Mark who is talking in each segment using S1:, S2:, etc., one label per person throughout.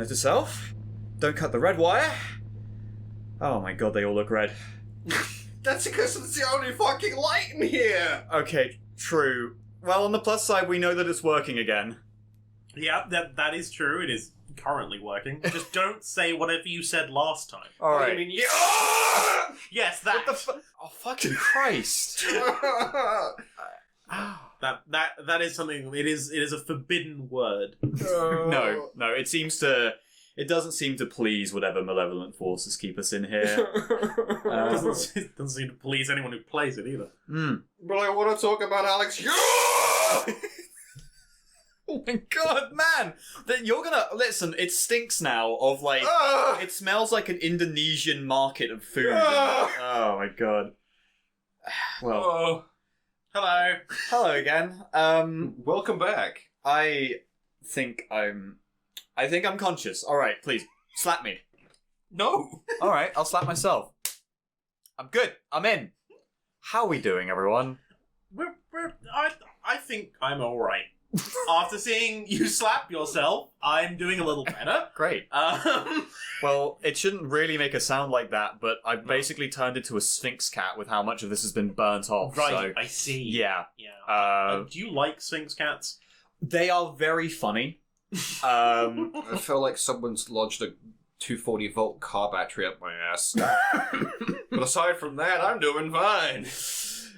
S1: Note to self, don't cut the red wire. Oh my god, they all look red.
S2: That's because it's the only fucking light in here!
S1: Okay, true. Well, on the plus side, we know that it's working again.
S3: Yeah, that is true. It is currently working. Just don't say whatever you said last time.
S1: Alright.
S2: I mean, yeah!
S3: Yes, that.
S1: Oh, fucking Christ.
S3: That is something. It is a forbidden word.
S1: No, it doesn't seem to please whatever malevolent forces keep us in here.
S3: It doesn't seem to please anyone who plays it either.
S2: But I want to talk about Alex. Yeah!
S1: Oh my god, man! You're gonna... Listen, it stinks now of, like... It smells like an Indonesian market of food. Oh my god. Well...
S3: Hello.
S1: Hello again.
S2: Welcome back.
S1: I think I'm conscious. Alright, please, slap me.
S2: No.
S1: Alright, I'll slap myself. I'm good. I'm in. How are we doing, everyone?
S3: I think I'm alright. After seeing you slap yourself, I'm doing a little better.
S1: Great. Well, it shouldn't really make a sound like that, but I basically turned into a Sphinx cat with how much of this has been burnt off.
S3: Right,
S1: So,
S3: I see.
S1: yeah.
S3: Do you like Sphinx cats?
S1: They are very funny.
S2: I feel like someone's lodged a 240-volt car battery up my ass. But aside from that, I'm doing fine.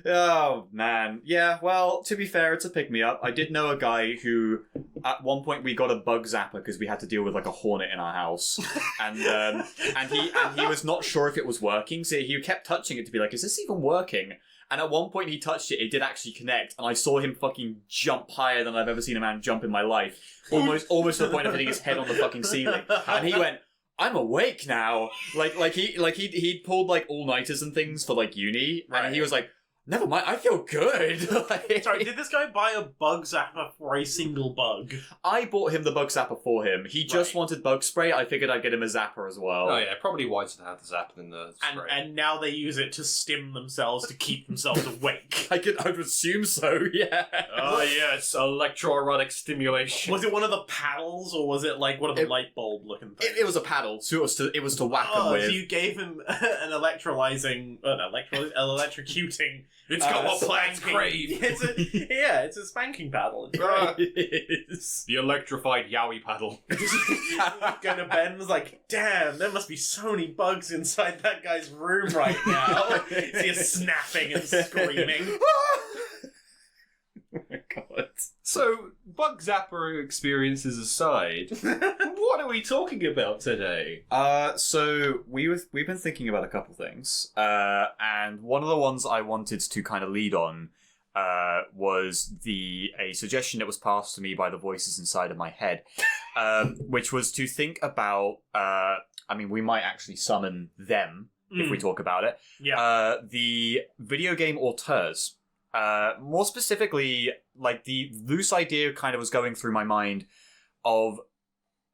S1: Oh, man. Yeah, well, to be fair, it's a pick-me-up. I did know a guy who, at one point, we got a bug zapper because we had to deal with, like, a hornet in our house. And he was not sure if it was working, so he kept touching it to be like, is this even working? And at one point he touched it, it did actually connect, and I saw him fucking jump higher than I've ever seen a man jump in my life. Almost to the point of hitting his head on the fucking ceiling. And he went, I'm awake now. He'd pulled, like, all-nighters and things for, like, uni, and he was like, never mind, I feel good.
S3: Sorry, did this guy buy a bug zapper for a single bug?
S1: I bought him the bug zapper for him. He just wanted bug spray. I figured I'd get him a zapper as well.
S2: Oh yeah, probably wiser to have the zapper than the spray.
S3: And now they use it to stim themselves to keep themselves awake.
S1: I would assume so, yeah.
S2: Oh yes, electroerotic stimulation.
S3: Was it one of the paddles, or was it like one of the light bulb looking things?
S1: It was a paddle, so it was to whack him with.
S3: So you gave him an electrocuting.
S2: It's got what plants crave.
S3: It's a spanking paddle.
S1: It is.
S2: The electrified Yowie paddle.
S3: Going to Ben's like, damn, there must be so many bugs inside that guy's room right now. He's snapping and screaming.
S1: Oh my god.
S2: So, bug zapper experiences aside, what are we talking about today?
S1: So we've been thinking about a couple things, and one of the ones I wanted to kind of lead on was a suggestion that was passed to me by the voices inside of my head, which was to think about. I mean, we might actually summon them if we talk about it.
S3: Yeah.
S1: The video game auteurs. More specifically, like, the loose idea kind of was going through my mind of,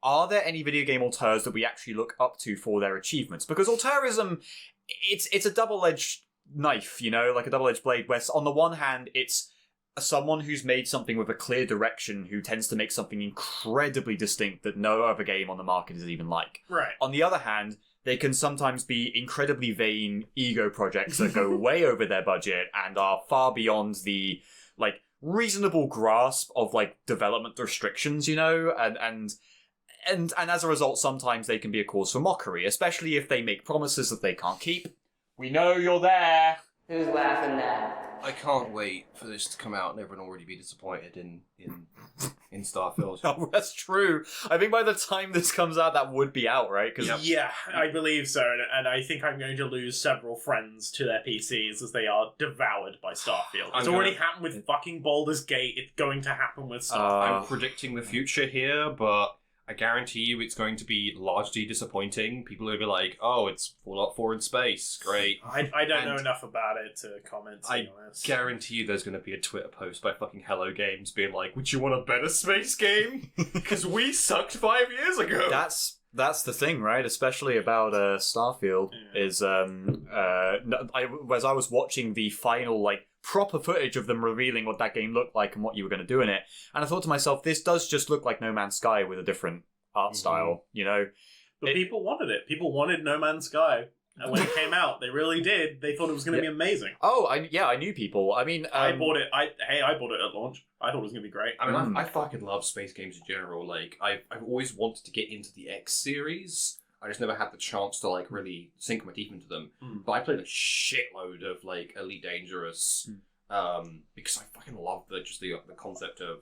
S1: are there any video game auteurs that we actually look up to for their achievements? Because auteurism, it's a double-edged knife, you know, like a double-edged blade, where on the one hand, it's someone who's made something with a clear direction, who tends to make something incredibly distinct that no other game on the market is even like.
S3: Right.
S1: On the other hand, they can sometimes be incredibly vain ego projects that go way over their budget and are far beyond the, like, reasonable grasp of, like, development restrictions, you know? And as a result, sometimes they can be a cause for mockery, especially if they make promises that they can't keep. We know you're there.
S4: Who's laughing now?
S2: I can't wait for this to come out and everyone already be disappointed in Starfield.
S1: Oh, that's true. I think by the time this comes out, that would be out, right?
S3: Yeah, I believe so, and I think I'm going to lose several friends to their PCs as they are devoured by Starfield. It's already happened with fucking Baldur's Gate, it's going to happen with Starfield.
S2: I'm predicting the future here, but I guarantee you it's going to be largely disappointing. People will be like, oh, it's Fallout 4 in space. Great.
S3: I don't know enough about it to comment, to be honest.
S2: Guarantee you there's going to be a Twitter post by fucking Hello Games being like, would you want a better space game? Because we sucked 5 years ago.
S1: That's the thing, right? Especially about Starfield, is as I was watching the final, like, proper footage of them revealing what that game looked like and what you were going to do in it, and I thought to myself, this does just look like No Man's Sky with a different art style, you know?
S3: But people wanted it. People wanted No Man's Sky. And when it came out, they really did. They thought it was going to be amazing.
S1: Oh, I knew people. I mean,
S3: I bought it. I bought it at launch. I thought it was going to be great.
S2: I mean, I fucking love space games in general. Like, I've always wanted to get into the X series. I just never had the chance to, like, really sink my teeth into them. But I played a shitload of, like, Elite Dangerous, because I fucking love the concept of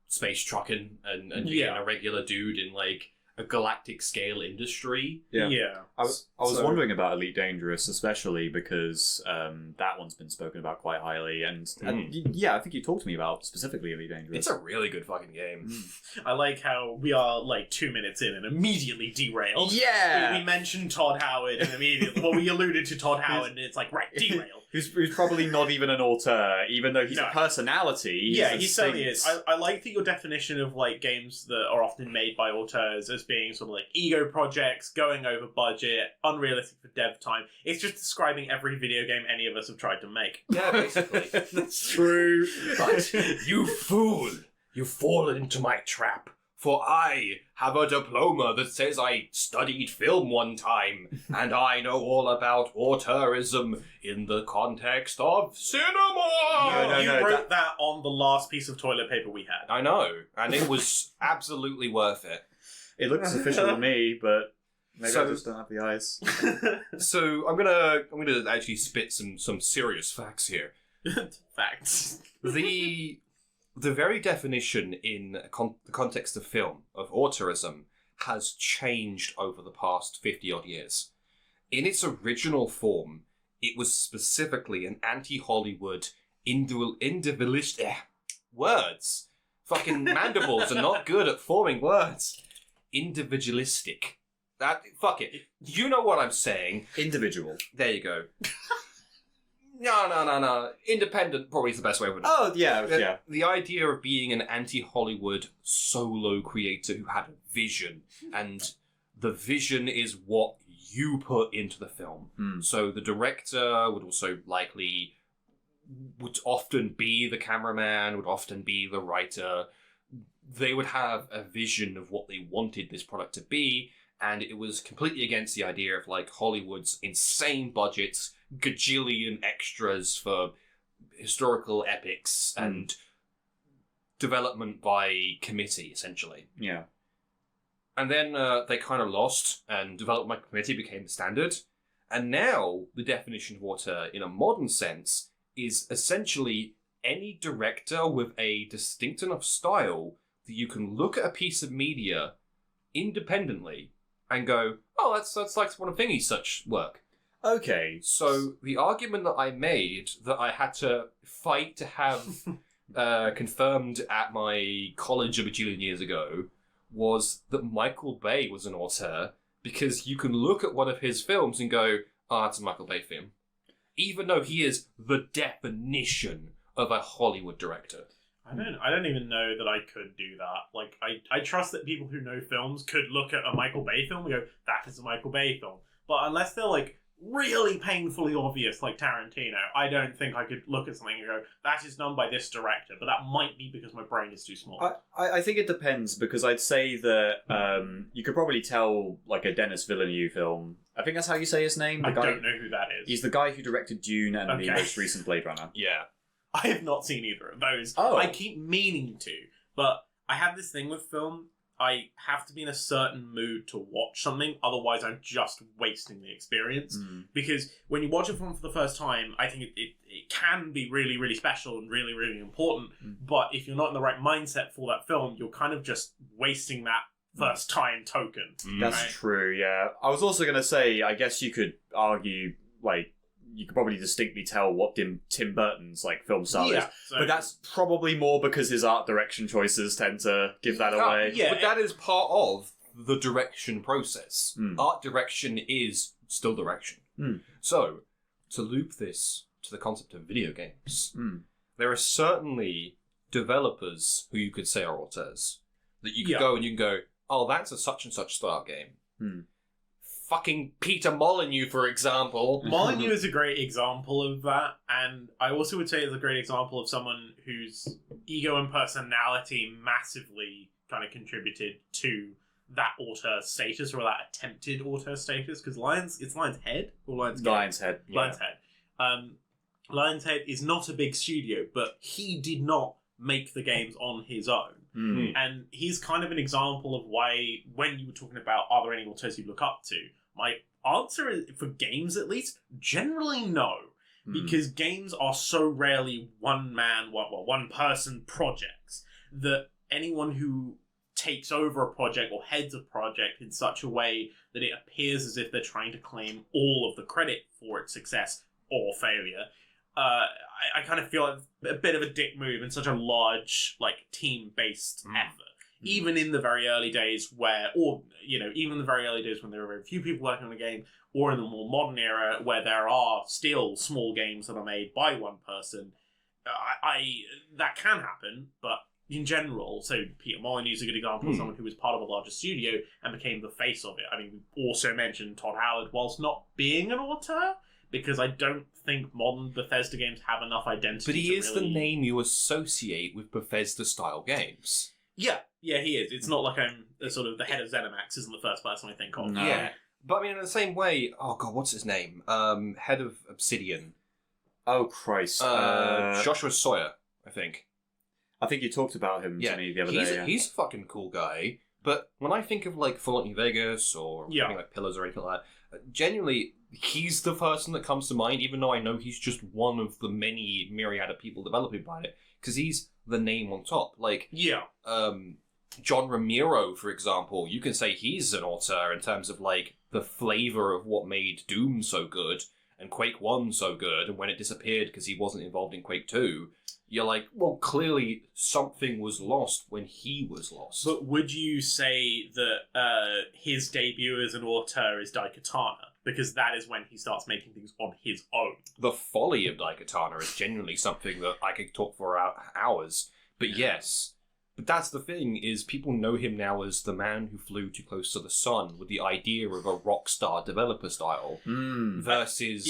S2: space trucking and being a regular dude in, like, a galactic scale industry.
S1: Yeah. I was wondering about Elite Dangerous, especially because that one's been spoken about quite highly, and I think you talked to me about specifically Elite Dangerous.
S2: It's a really good fucking game.
S3: I like how we are like 2 minutes in and immediately derailed.
S1: Yeah!
S3: We mentioned Todd Howard and immediately, well, we alluded to Todd Howard and it's like, right, derail.
S1: Who's probably not even an auteur, even though he's a personality.
S3: He certainly is. I like that your definition of like games that are often made by auteurs as being sort of like ego projects, going over budget, unrealistic for dev time. It's just describing every video game any of us have tried to make.
S2: Yeah, basically.
S1: That's true.
S2: But you fool! You've fallen into my trap. For I have a diploma that says I studied film one time, and I know all about auteurism in the context of cinema!
S3: You wrote that on the last piece of toilet paper we had.
S2: I know, and it was absolutely worth it.
S1: It looks official to me, but maybe I just don't have the eyes.
S2: So I'm gonna actually spit some serious facts here.
S3: Facts.
S2: The very definition in the context of film, of auteurism, has changed over the past 50-odd years. In its original form, it was specifically an anti-Hollywood individualist... words! Fucking mandibles are not good at forming words. Individualistic. Fuck it. You know what I'm saying.
S1: Individual.
S2: There you go. No. Independent probably is the best way of it.
S1: Oh, yeah.
S2: The idea of being an anti-Hollywood solo creator who had a vision, and the vision is what you put into the film. So the director would often be the cameraman, would often be the writer. They would have a vision of what they wanted this product to be, and it was completely against the idea of like Hollywood's insane budgets, gajillion extras for historical epics, and development by committee, essentially.
S1: Yeah.
S2: And then they kind of lost, and development by committee became the standard. And now the definition of auteur, in a modern sense, is essentially any director with a distinct enough style that you can look at a piece of media independently and go, oh, that's like one of Thingy's such work.
S1: Okay.
S2: So the argument that I made that I had to fight to have confirmed at my college a bajillion years ago was that Michael Bay was an auteur, because you can look at one of his films and go, oh, that's a Michael Bay film. Even though he is the definition of a Hollywood director.
S3: I don't even know that I could do that. Like, I trust that people who know films could look at a Michael Bay film and go, that is a Michael Bay film. But unless they're, like, really painfully obvious, like Tarantino, I don't think I could look at something and go, that is done by this director. But that might be because my brain is too small.
S1: I think it depends, because I'd say that you could probably tell, like, a Denis Villeneuve film. I think that's how you say his name.
S3: I don't know who that is.
S1: He's the guy who directed Dune and the most recent Blade Runner.
S2: Yeah.
S3: I have not seen either of those.
S1: Oh.
S3: I keep meaning to, but I have this thing with film. I have to be in a certain mood to watch something, otherwise I'm just wasting the experience. Because when you watch a film for the first time, I think it can be really, really special and really, really important, but if you're not in the right mindset for that film, you're kind of just wasting that first time token.
S1: That's true, yeah. I was also going to say, I guess you could argue, like, you could probably distinctly tell what Tim Burton's like film style is. But that's probably more because his art direction choices tend to give that away.
S2: Yeah, but that is part of the direction process. Art direction is still direction. So, to loop this to the concept of video games, there are certainly developers who you could say are auteurs. That you could go and you can go, oh, that's a such and such style game. Fucking Peter Molyneux, for example.
S3: Molyneux is a great example of that, and I also would say it's a great example of someone whose ego and personality massively kind of contributed to that auteur status or that attempted auteur status, because it's Lion's Head or Lion's Gate?
S1: Lion's Head. Yeah.
S3: Lion's Head. Lion's Head is not a big studio, but he did not make the games on his own.
S1: Mm.
S3: And he's kind of an example of why, when you were talking about are there any auteurs you look up to, my answer is, for games at least, generally no. Because games are so rarely one person projects that anyone who takes over a project or heads a project in such a way that it appears as if they're trying to claim all of the credit for its success or failure, I kind of feel like a bit of a dick move in such a large, like, team-based effort. Even in the very early days even the very early days when there were very few people working on a game, or in the more modern era where there are still small games that are made by one person, that can happen, but in general, so Peter Molyneux is a good example of someone who was part of a larger studio and became the face of it. I mean, we also mentioned Todd Howard, whilst not being an auteur, because I don't think modern Bethesda games have enough identity.
S2: But he is the name you associate with Bethesda-style games.
S3: Yeah, he is. It's not like I'm the head of ZeniMax isn't the first person I think of.
S1: No.
S2: Yeah. But I mean, in the same way, oh god, what's his name? Head of Obsidian.
S1: Oh, Christ.
S2: Joshua Sawyer, I think.
S1: I think you talked about him to me the other day.
S2: He's a fucking cool guy. But when I think of, like, Fallout New Vegas or something like Pillars or anything like that, genuinely, he's the person that comes to mind, even though I know he's just one of the many myriad of people developing by it, because he's the name on top. Like, John Romero, for example, you can say he's an auteur in terms of, like, the flavour of what made Doom so good and Quake 1 so good, and when it disappeared because he wasn't involved in Quake 2, you're like, well, clearly something was lost when he was lost.
S3: But would you say that his debut as an auteur is Daikatana? Because that is when he starts making things on his own.
S2: The folly of Daikatana is genuinely something that I could talk for hours. But yes, but that's the thing, is people know him now as the man who flew too close to the sun with the idea of a rockstar developer style versus...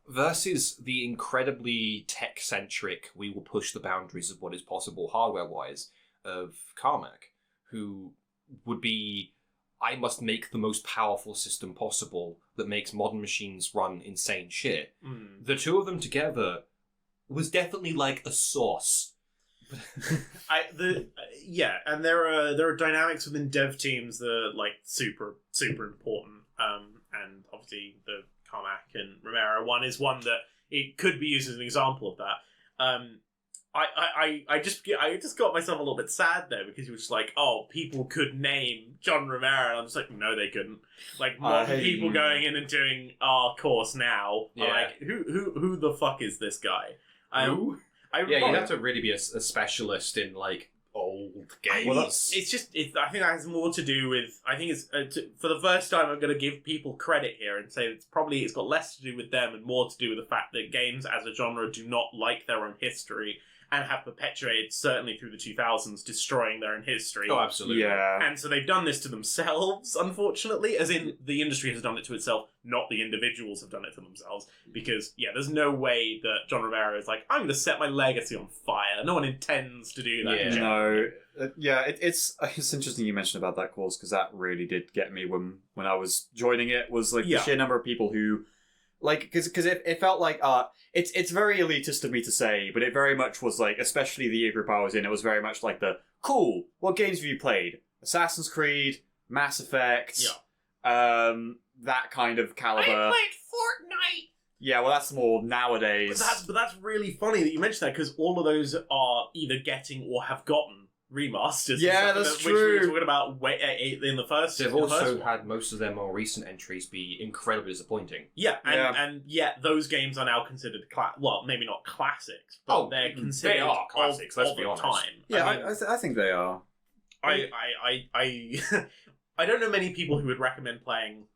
S2: versus the incredibly tech-centric, we will push the boundaries of what is possible hardware-wise, of Carmack, who would be, I must make the most powerful system possible that makes modern machines run insane shit. The two of them together was definitely like a sauce.
S3: And there are dynamics within dev teams that are, like, super, super important. And obviously the Carmack and Romero one is one that it could be used as an example of that. I just got myself a little bit sad there, because you were just like, oh, people could name John Romero, and I'm just like, no, they couldn't. Like, modern people going in and doing our course now are like, who the fuck is this guy?
S2: Who? You have to really be a specialist in, like, old games.
S3: I think that has more to do with, I think it's, for the first time I'm going to give people credit here and say it's got less to do with them and more to do with the fact that games as a genre do not like their own history and have perpetuated, certainly through the 2000s, destroying their own history.
S2: Oh, absolutely.
S1: Yeah.
S3: And so they've done this to themselves, unfortunately, as in the industry has done it to itself, not the individuals have done it to themselves. Because, there's no way that John Romero is like, I'm going to set my legacy on fire. No one intends to do that.
S1: It's interesting you mentioned about that course, because that really did get me when I was joining it, was like the sheer number of people who, like, because it felt like, it's very elitist of me to say, but it very much was like, especially the year group I was in, it was very much like cool, what games have you played? Assassin's Creed, Mass Effect, that kind of caliber.
S3: I played Fortnite!
S1: Yeah, well, that's more nowadays.
S3: But that's really funny that you mentioned that, because all of those are either getting or have gotten remasters.
S1: Yeah, that's true.
S3: Which we were talking about in the first.
S2: They've also had most of their more recent entries be incredibly disappointing.
S3: And yet those games are now considered maybe not classics, but they're considered.
S2: They are classics. Let's be honest.
S3: Time.
S1: Yeah, I think they are.
S3: I don't know many people who would recommend playing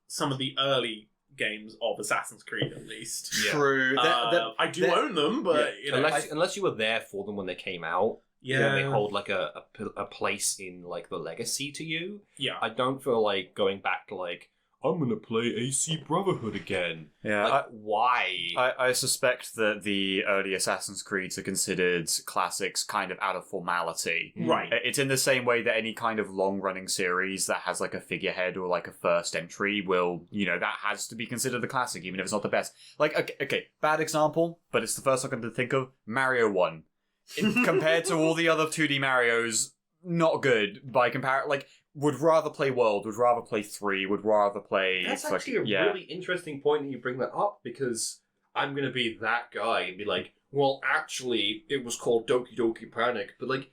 S3: some of the early games of Assassin's Creed, at least.
S1: True.
S3: I do own them, but
S2: unless you were there for them when they came out. They hold like a place in, like, the legacy to you.
S3: Yeah.
S2: I don't feel like going back to, like, I'm gonna play AC Brotherhood again.
S1: Yeah,
S2: Like, why?
S1: I suspect that the early Assassin's Creeds are considered classics kind of out of formality.
S3: Right.
S1: It's in the same way that any kind of long-running series that has like a figurehead or like a first entry will, that has to be considered a classic, even if it's not the best. Like, okay, bad example, but it's the first I can think of, Mario 1. Compared to all the other 2D Marios, not good by comparison. Like, would rather play World, would rather play 3, would rather play...
S2: That's actually a really interesting point that you bring that up, because I'm going to be that guy and be like, well, actually, it was called Doki Doki Panic, but, like,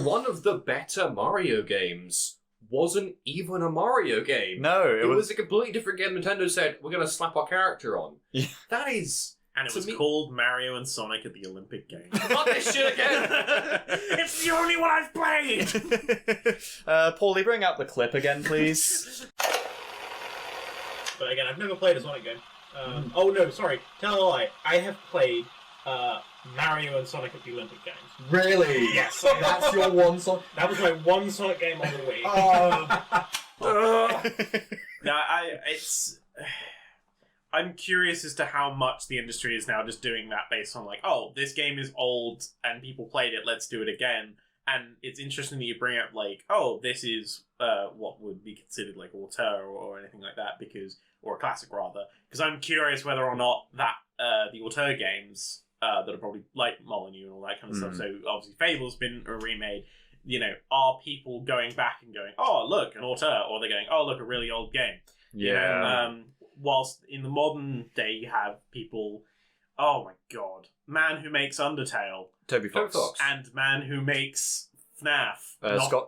S2: one of the better Mario games wasn't even a Mario game.
S1: No,
S2: it was a completely different game. Nintendo said, we're going to slap our character on.
S1: Yeah.
S2: That is...
S3: And it was called Mario and Sonic at the Olympic Games.
S2: Not this shit again!
S3: It's the only one I've played!
S1: Paulie, bring up the clip again, please.
S4: But again, I've never played a Sonic game. Oh no, sorry. Tell a lie. I have played Mario and Sonic at the Olympic Games.
S1: Really?
S4: Yes.
S1: That's your one song?
S4: That was my one Sonic game on the Wii.
S3: No, I'm curious as to how much the industry is now just doing that based on like, oh, this game is old and people played it, let's do it again. And it's interesting that you bring up like, oh, this is what would be considered like auteur or anything like that, or a classic rather, because I'm curious whether or not that the auteur games that are probably like Molyneux and all that kind of stuff. So obviously Fable's been remade. Are people going back and going, oh look, an auteur, or they're going, oh look, a really old game.
S1: Yeah.
S3: Whilst in the modern day you have people, oh my god, man who makes Undertale,
S1: Toby Fox.
S3: and man who makes FNAF,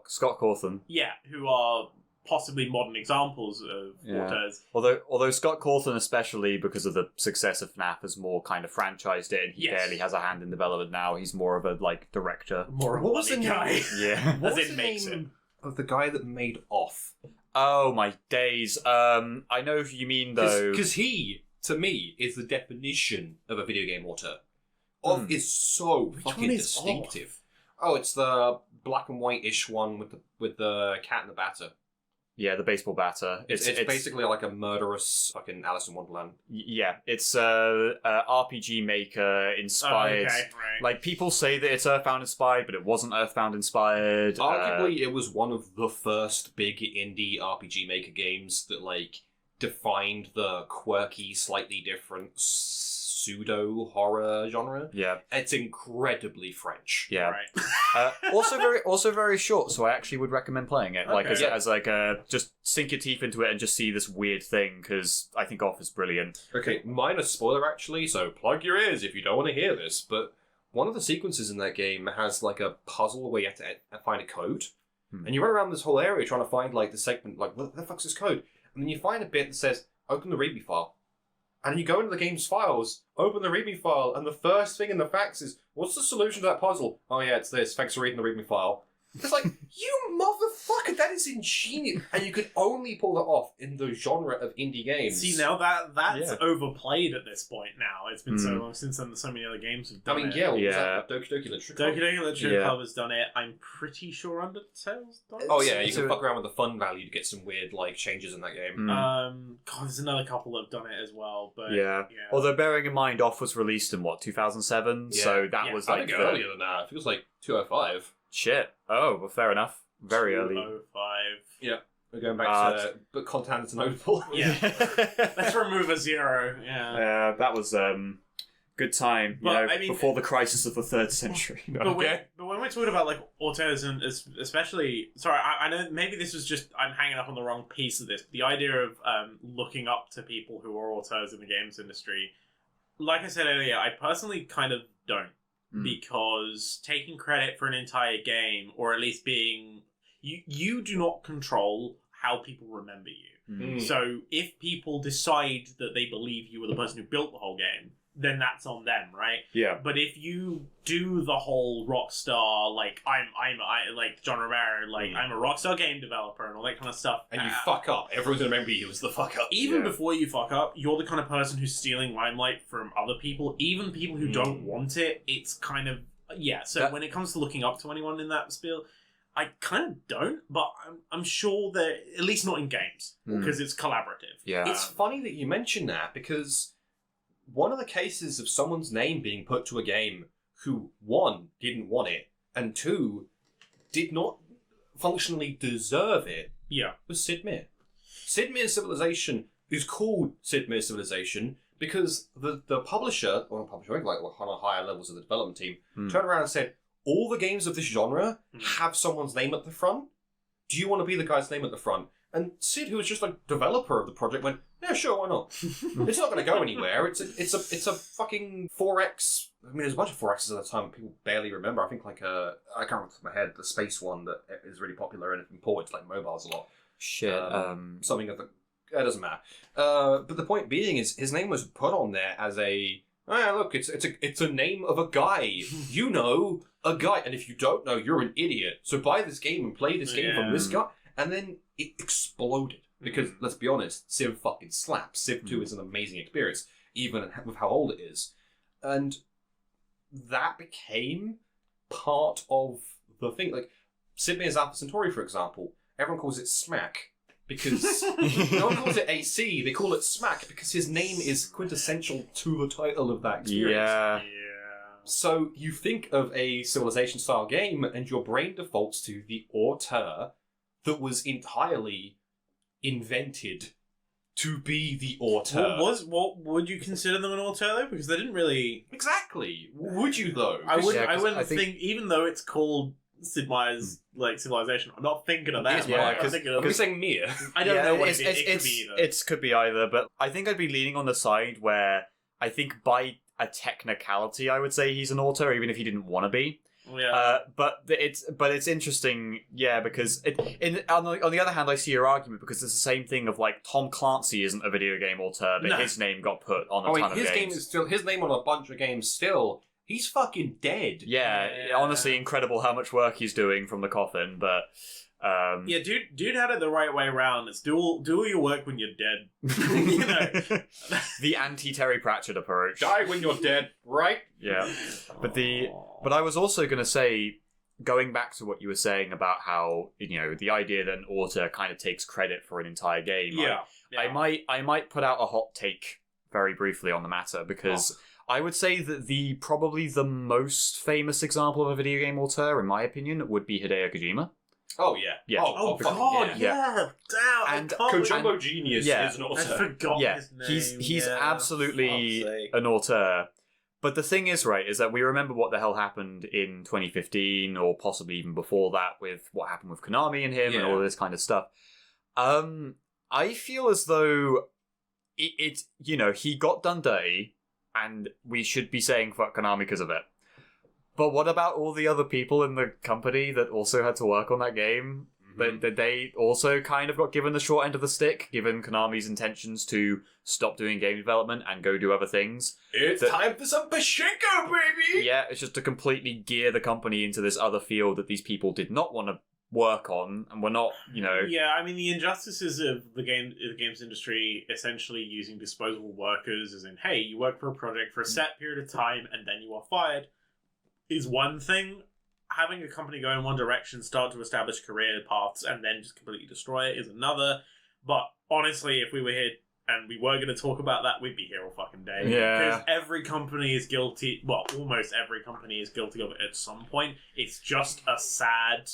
S1: Scott Cawthon.
S3: yeah, who are possibly modern examples of auteurs.
S1: Although Scott Cawthon, especially because of the success of FNAF, has more kind of franchised it, and he barely has a hand in development now. He's more of a like director.
S2: What was the
S3: guy?
S1: Yeah.
S2: What
S3: As
S2: was
S3: in
S2: the
S3: makes
S2: name
S3: him.
S2: of the guy that made Off?
S1: Oh my days. I know who you mean though.
S2: Because he, to me, is the definition of a video game auteur. Off is so fucking distinctive. Oh, it's the black and white-ish one with the cat and the batter.
S1: Yeah, the baseball batter.
S2: It's basically like a murderous fucking Alice in Wonderland.
S1: Yeah, it's RPG Maker inspired.
S3: Oh, okay, right.
S1: Like, people say that it's Earthbound inspired, but it wasn't Earthbound inspired.
S2: Arguably, it was one of the first big indie RPG Maker games that, like, defined the quirky, slightly different pseudo-horror genre.
S1: Yeah.
S2: It's incredibly French.
S1: Yeah.
S3: Right.
S1: Also very short, so I actually would recommend playing it. Like,
S3: Okay.
S1: as like just sink your teeth into it and just see this weird thing, because I think Off is brilliant.
S2: Okay, minor spoiler actually, so plug your ears if you don't want to hear this, but one of the sequences in that game has like a puzzle where you have to find a code, and you run around this whole area trying to find like the segment, like, what the fuck's this code? And then you find a bit that says, open the README file. And you go into the game's files, open the README file, and the first thing in the facts is, what's the solution to that puzzle? Oh yeah, it's this. Thanks for reading the README file. It's like, you motherfucker, that is ingenious. And you can only pull that off in the genre of indie games.
S3: See, now that's overplayed at this point now. It's been so long since so many other games have done it.
S2: What was that? Doki Doki Literature Club?
S3: Doki Doki Literature Club has done it. I'm pretty sure Undertale's done it.
S2: Oh yeah, you can fuck around with the fun value to get some weird like changes in that game.
S3: God, there's another couple that have done it as well. But
S1: Yeah. Although, bearing in mind, Off was released in, 2007?
S2: Yeah.
S1: So that was
S2: I
S1: like...
S2: think earlier than that. I think it was like 205.
S1: Shit. Oh, well, fair enough. Very early.
S3: 205.
S2: Yeah. We're going back to... But content is notable.
S3: Yeah. Let's remove a 0. Yeah.
S1: That was good time,
S3: But, I mean,
S1: before the crisis of the 3rd century.
S3: But when we're talking about like auteurs and especially, sorry, I know maybe this was just I'm hanging up on the wrong piece of this. But the idea of looking up to people who are auteurs in the games industry, like I said earlier, I personally kind of don't, because taking credit for an entire game, or at least being you do not control how people remember you. So if people decide that they believe you were the person who built the whole game, then that's on them, right?
S1: Yeah.
S3: But if you do the whole rockstar, like I like John Romero, like I'm a rockstar game developer and all that kind of stuff,
S2: and you fuck up, everyone's gonna remember you as the fuck up.
S3: Even before you fuck up, you're the kind of person who's stealing limelight from other people, even people who don't want it. It's kind of So when it comes to looking up to anyone in that spiel, I kind of don't, but I'm sure that at least not in games because it's collaborative.
S1: Yeah.
S2: It's funny that you mention that because one of the cases of someone's name being put to a game who, one, didn't want it, and two, did not functionally deserve it was Sid Meier. Sid Meier's Civilization is called Sid Meier's Civilization because the publisher, or not publisher, like on the higher levels of the development team, turned around and said, all the games of this genre have someone's name at the front. Do you want to be the guy's name at the front? And Sid, who was just like developer of the project, went, yeah, sure, why not? It's not going to go anywhere. It's a fucking 4X. I mean, there's a bunch of 4Xs at the time people barely remember. I think like I can't remember off my head, the space one that is really popular and imported to like mobiles a lot.
S1: Shit.
S2: Something of the... It doesn't matter. But the point being is his name was put on there as a... look, it's a name of a guy. You know, a guy. And if you don't know, you're an idiot. So buy this game and play this game from this guy. And then it exploded. Because, let's be honest, Civ fucking slaps. Civ 2 is an amazing experience, even with how old it is. And that became part of the thing. Like, Sid Meier's Alpha Centauri, for example, everyone calls it Smack. Because no one calls it AC, they call it Smack because his name is quintessential to the title of that experience.
S1: Yeah.
S2: So you think of a Civilization-style game and your brain defaults to the Auteur that was entirely invented to be the Auteur.
S3: What would you consider them an auteur though? Because they didn't really...
S2: Exactly. Would you though?
S3: I wouldn't,
S1: Yeah,
S3: I wouldn't
S1: I think-
S3: think, even though it's called Sid Meier's like Civilization, I'm not thinking of that.
S1: Yeah,
S3: I'm
S1: because-
S3: thinking
S2: I'm
S3: of...
S2: saying Meier.
S3: I don't know what
S1: it's,
S3: it could be either.
S1: It could be either, but I think I'd be leaning on the side where I think by a technicality I would say he's an auteur, even if he didn't want to be.
S3: Yeah.
S1: But it's interesting, yeah, because on the other hand, I see your argument because it's the same thing of like Tom Clancy isn't a video game auteur, but
S3: No.
S1: his name got put on a ton of
S2: his
S1: games.
S2: game is still his name on a bunch of games still. He's fucking dead.
S1: Yeah,
S3: Yeah.
S1: honestly, incredible how much work he's doing from the coffin, but
S3: Yeah, dude had it the right way around. It's do all your work when you're dead. You know.
S1: the anti-Terry Pratchett approach.
S2: Die when you're dead, right?
S1: Yeah, but I was also going to say, going back to what you were saying about how the idea that an author kind of takes credit for an entire game.
S3: Yeah.
S1: I might put out a hot take very briefly on the matter because I would say that probably the most famous example of a video game auteur, in my opinion, would be Hideo Kojima.
S2: Oh yeah.
S1: Yeah.
S3: Oh
S2: fucking
S3: god,
S1: yeah.
S3: Damn.
S1: And
S2: Kojumbo Genius
S1: Yeah.
S2: is an
S3: I
S2: author.
S3: forgot
S1: Yeah,
S3: his name.
S1: he's
S3: yeah.
S1: absolutely
S3: Fuck's sake.
S1: an auteur. But the thing is, right, is that we remember what the hell happened in 2015, or possibly even before that, with what happened with Konami and him and all this kind of stuff. I feel as though he got done dirty, and we should be saying fuck Konami because of it. But what about all the other people in the company that also had to work on that game? That they also kind of got given the short end of the stick, given Konami's intentions to stop doing game development and go do other things.
S2: It's time for some Pachinko, baby!
S1: Yeah, it's just to completely gear the company into this other field that these people did not want to work on, and were not,
S3: Yeah, I mean the injustices of the games industry essentially using disposable workers, as in, hey, you work for a project for a set period of time and then you are fired, is one thing. Having a company go in one direction, start to establish career paths, and then just completely destroy it is another. But honestly, if we were here and we were going to talk about that, we'd be here all fucking day.
S1: Yeah.
S3: Because every company is guilty. Well, almost every company is guilty of it at some point. It's just a sad,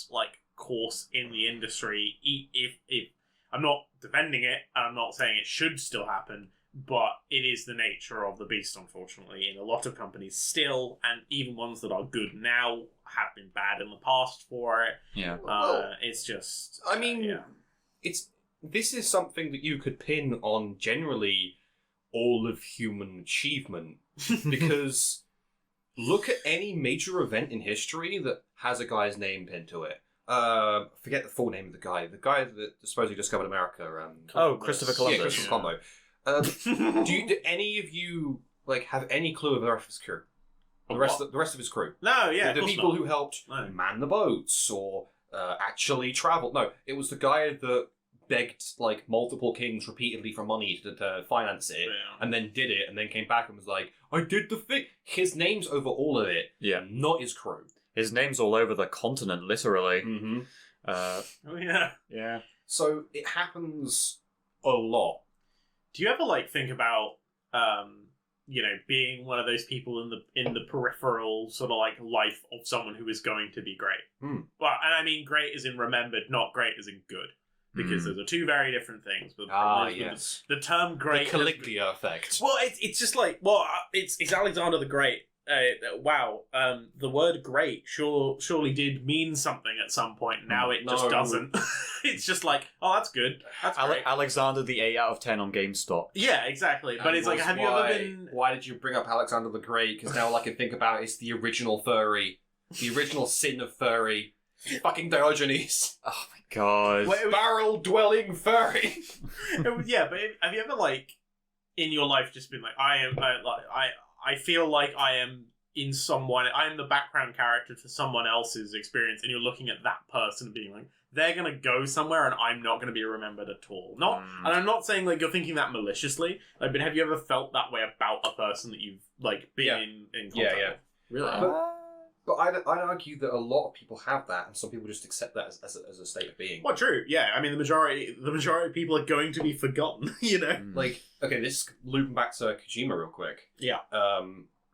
S3: course in the industry. If I'm not defending it, and I'm not saying it should still happen, but it is the nature of the beast, unfortunately, in a lot of companies still, and even ones that are good now have been bad in the past for it.
S1: Yeah.
S3: It's just...
S2: I mean, this is something that you could pin on generally all of human achievement, because look at any major event in history that has a guy's name pinned to it. Forget the full name of the guy that supposedly discovered America.
S1: Christopher Columbus.
S2: Yeah, Christopher Columbus. Do any of you have any clue of the rest of his crew? The rest of his crew.
S3: No, yeah,
S2: The people who helped man the boats or actually travel. No, it was the guy that begged multiple kings repeatedly for money to finance it, and then did it, and then came back and was like, "I did the thing." His name's over all of it.
S1: Yeah.
S2: Not his crew.
S1: His name's all over the continent, literally.
S2: Mm-hmm.
S3: Oh yeah.
S1: Yeah.
S2: So it happens a lot.
S3: Do you ever like think about being one of those people in the peripheral sort of like life of someone who is going to be great? Well, and I mean great as in remembered, not great as in good. Because those are two very different things. But
S2: Yes.
S3: The term great...
S2: The Caligula effect.
S3: Well, it's just like... Well, it's Alexander the Great. Wow. The word great surely did mean something at some point. Now it just doesn't. It's just like, oh, that's good. That's great.
S1: Alexander the 8 out of 10 on GameStop.
S3: Yeah, exactly. But it's like, have you ever been...
S2: Why did you bring up Alexander the Great? Because now all I can think about is the original furry. The original sin of furry. Fucking Diogenes.
S1: Oh my god.
S2: Barrel-dwelling furry.
S3: Yeah, but have you ever, like, in your life just been like, I feel like I am the background character to someone else's experience, and you're looking at that person and being like, they're gonna go somewhere and I'm not gonna be remembered at all. And I'm not saying like you're thinking that maliciously, like, but have you ever felt that way about a person that you've like been in contact with? Really?
S2: But I'd argue that a lot of people have that, and some people just accept that as a state of being.
S3: Well, true. Yeah, I mean, the majority of people are going to be forgotten.
S2: Like, okay, this looping back to Kojima real quick.
S3: Yeah.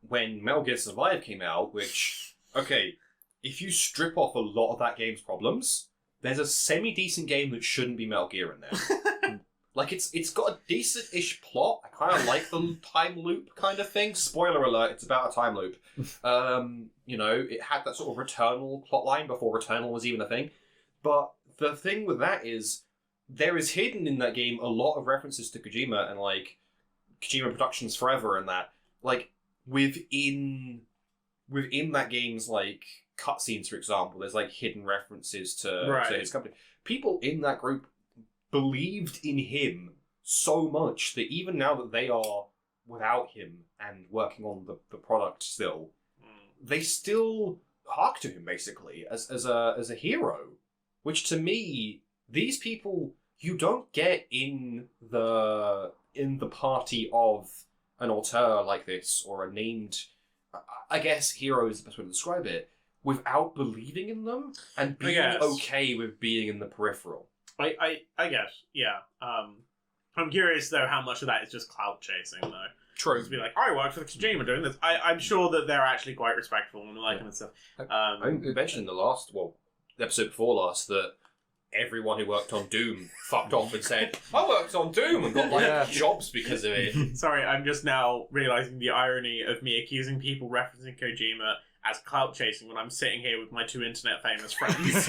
S2: When Metal Gear Survive came out, which, okay, if you strip off a lot of that game's problems, there's a semi-decent game that shouldn't be Metal Gear in there. Like, it's got a decent-ish plot. I kind of like the time loop kind of thing. Spoiler alert, it's about a time loop. It had that sort of Returnal plotline before Returnal was even a thing. But the thing with that is, there is hidden in that game a lot of references to Kojima and, like, Kojima Productions Forever and that. Like, within that game's, like, cutscenes, for example, there's, like, hidden references to his company. People in that group believed in him so much that even now that they are without him and working on the product still, they still hark to him basically as a hero. Which to me, these people you don't get in the party of an auteur like this or a named, I guess hero is the best way to describe it, without believing in them and being okay with being in the peripheral.
S3: I guess, yeah. I'm curious, though, how much of that is just clout chasing, though.
S2: True.
S3: To be like, I work for the Kojima doing this. I'm sure that they're actually quite respectful and all that kind of stuff.
S2: I think we mentioned in the episode before last, that everyone who worked on Doom fucked off and said, I worked on Doom and got jobs because of it.
S3: Sorry, I'm just now realising the irony of me accusing people referencing Kojima as clout chasing when I'm sitting here with my two internet famous friends.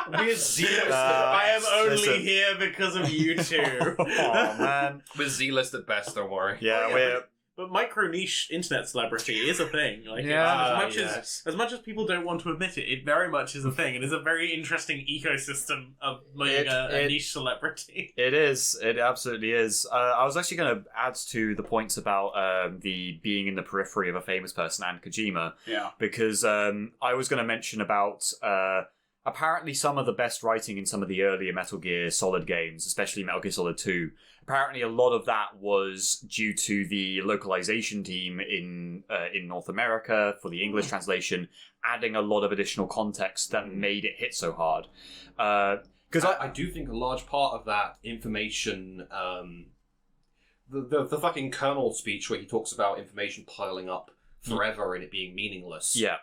S2: We're zealous.
S3: I am only here because of you two.
S1: Oh man,
S2: we're zealous at best. Don't worry.
S1: Yeah, we're.
S3: But micro niche internet celebrity is a thing. Like, as much as people don't want to admit it, it very much is a thing. It is a very interesting ecosystem of being a niche celebrity.
S1: It is. It absolutely is. I was actually going to add to the points about the being in the periphery of a famous person and Kojima.
S3: Yeah.
S1: Because I was going to mention about apparently some of the best writing in some of the earlier Metal Gear Solid games, especially Metal Gear Solid 2. Apparently, a lot of that was due to the localization team in North America for the English translation, adding a lot of additional context that made it hit so hard. Because
S2: I do think a large part of that information, the fucking Colonel speech where he talks about information piling up forever and it being meaningless.
S1: Yeah.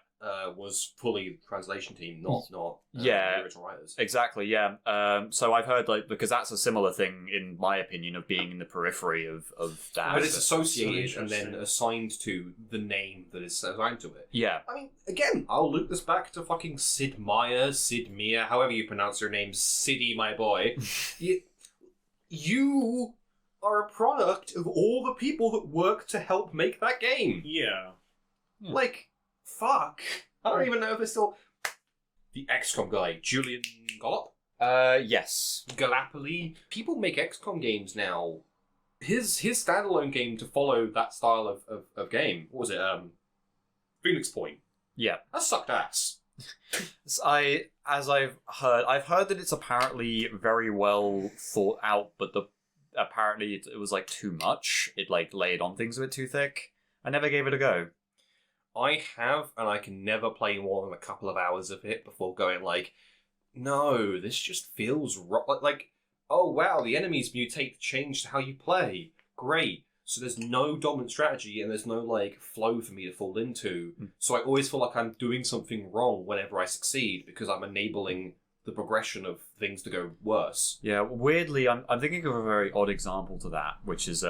S2: Was fully translation team, not the original writers.
S1: Exactly, yeah. So I've heard, because that's a similar thing, in my opinion, of being in the periphery of that.
S2: But it's associated and then assigned to the name that is assigned to it.
S1: Yeah.
S2: I mean, again, I'll loop this back to fucking Sid Meier, however you pronounce your name, Siddy, my boy. You are a product of all the people that work to help make that game.
S3: Yeah.
S2: Like, fuck. I don't even know if there's still... The XCOM guy, Julian Gollop?
S1: Yes.
S2: Galapoli. People make XCOM games now. His standalone game to follow that style of game, what was it? Phoenix Point.
S1: Yeah.
S2: That sucked ass.
S1: I've heard that it's apparently very well thought out, but apparently it was too much. It laid on things a bit too thick. I never gave it a go.
S2: I have, and I can never play more than a couple of hours of it before going like, no, this just feels wrong. Like, oh wow, the enemies mutate to change how you play. Great. So there's no dominant strategy and there's no like flow for me to fall into. So I always feel like I'm doing something wrong whenever I succeed because I'm enabling the progression of things to go worse.
S1: Yeah, weirdly, I'm thinking of a very odd example to that, which is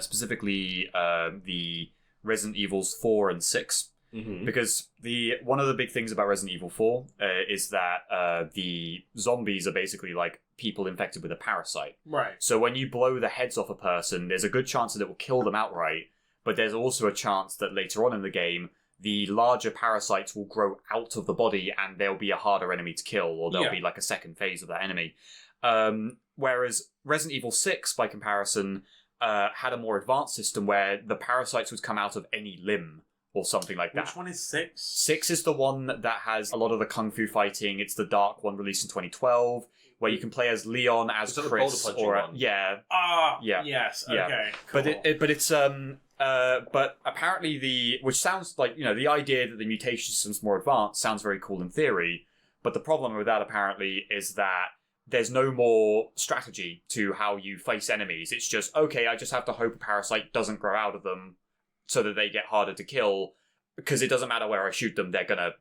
S1: specifically the Resident Evils 4 and 6.
S2: Mm-hmm.
S1: Because one of the big things about Resident Evil 4 is that the zombies are basically like people infected with a parasite.
S3: Right.
S1: So when you blow the heads off a person, there's a good chance that it will kill them outright, but there's also a chance that later on in the game, the larger parasites will grow out of the body and they'll be a harder enemy to kill, or there'll be like a second phase of that enemy. Whereas Resident Evil 6, by comparison, had a more advanced system where the parasites would come out of any limb or something like that.
S3: Which one is 6?
S1: 6 is the one that has a lot of the kung fu fighting. It's the dark one released in 2012, where you can play as Leon, as
S2: Is that the
S1: Chris,
S2: boulder punching
S1: or
S2: one?
S1: yeah.
S3: Yeah. Yes.
S1: Yeah.
S3: Okay. Cool.
S1: But it's but apparently which sounds like, the idea that the mutation system's more advanced sounds very cool in theory, but the problem with that apparently is that there's no more strategy to how you face enemies. It's just, okay, I just have to hope a parasite doesn't grow out of them so that they get harder to kill, because it doesn't matter where I shoot them, they're gonna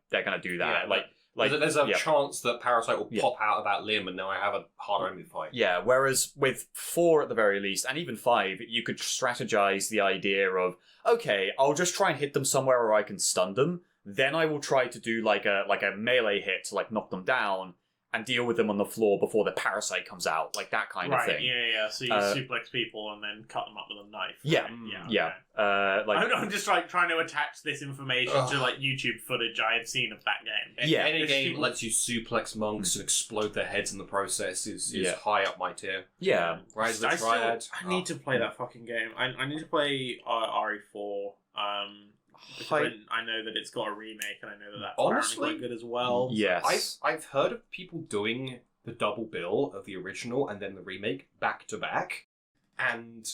S1: do that.
S2: Yeah,
S1: like
S2: there's a chance that parasite will pop out of that limb, and now I have a harder enemy to fight.
S1: Yeah, whereas with 4 at the very least, and even 5, you could strategize the idea of, okay, I'll just try and hit them somewhere where I can stun them, then I will try to do like a melee hit to like knock them down, and deal with them on the floor before the parasite comes out, like that kind of thing.
S3: Yeah. So you suplex people and then cut them up with a knife.
S1: Yeah,
S3: right?
S1: yeah.
S3: Okay. I'm just like trying to attach this information to like YouTube footage I have seen of that game.
S1: Yeah.
S2: Any game that lets you suplex monks and explode their heads in the process is high up my tier.
S1: Yeah.
S2: Rise of the Triad.
S3: I need to play that fucking game. I need to play RE4. Because I know that it's got a remake, and I know that's
S2: honestly
S3: quite good as well.
S1: Yes.
S2: I've heard of people doing the double bill of the original and then the remake back to back, and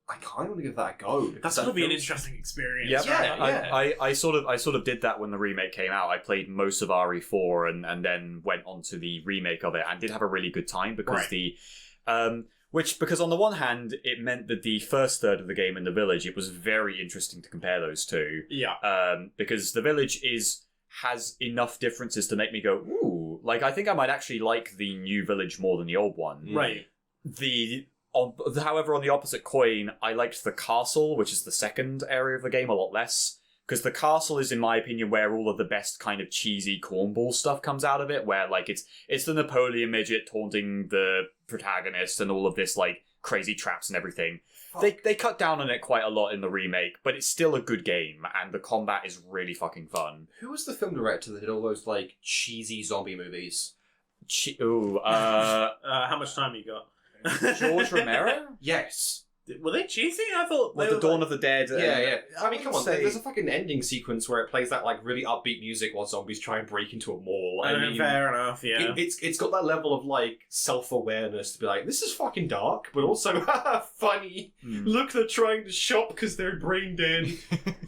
S2: I kind of want to give that a go.
S3: That's going to be an interesting experience.
S1: Yep.
S2: Yeah.
S1: I sort of did that when the remake came out. I played most of RE4 and then went on to the remake of it, and did have a really good time because because on the one hand, it meant that the first third of the game in the village, it was very interesting to compare those two.
S3: Yeah.
S1: Because the village has enough differences to make me go, ooh, like I think I might actually like the new village more than the old one.
S3: Right.
S1: However, on the opposite coin, I liked the castle, which is the second area of the game, a lot less. Because the castle is, in my opinion, where all of the best kind of cheesy cornball stuff comes out of it, where like it's the Napoleon midget taunting the protagonist and all of this like crazy traps and everything. They cut down on it quite a lot in the remake, but it's still a good game, and the combat is really fucking fun.
S2: Who was the film director that did all those like cheesy zombie movies?
S3: How much time you got?
S1: George Romero?
S2: Yes.
S3: Were they cheesy? I thought they
S1: With the
S3: were
S1: Dawn
S3: like...
S1: of the Dead.
S2: Yeah. I mean, come on.
S1: say-
S2: There's a fucking ending sequence where it plays that like really upbeat music while zombies try and break into a mall. I mean,
S3: fair enough. Yeah.
S2: it's got that level of like self-awareness to be like, this is fucking dark, but also funny. Look, they're trying to shop because they're brain dead.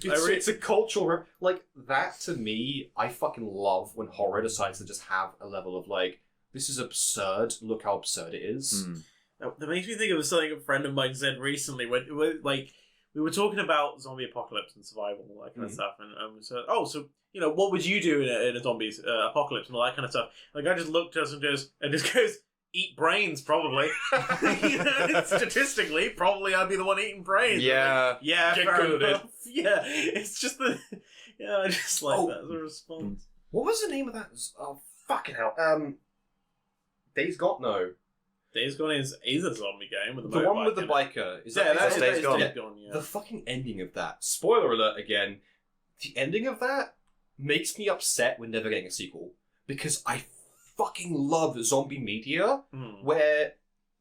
S2: It's a cultural like that. To me, I fucking love when horror decides to just have a level of like, this is absurd. Look how absurd it is.
S3: That makes me think of something a friend of mine said recently when like we were talking about zombie apocalypse and survival and all that kind of stuff, and we said, so what would you do in a zombie apocalypse and all that kind of stuff? Like I just looked at us and just goes, eat brains probably. Statistically, probably I'd be the one eating brains.
S1: Yeah.
S3: Yeah,
S2: Get
S3: fair
S2: good at
S3: enough. Yeah, it's just I just like that as a response.
S2: What was the name of that? Oh, fucking hell. Days Gone? No.
S3: Days Gone is a zombie game with a
S2: The one with the
S3: motorbike
S2: biker. Is
S1: that's
S2: is
S1: Days Gone.
S3: Days Gone, yeah.
S2: The fucking ending of that. Spoiler alert again. The ending of that makes me upset we're never getting a sequel. Because I fucking love zombie media where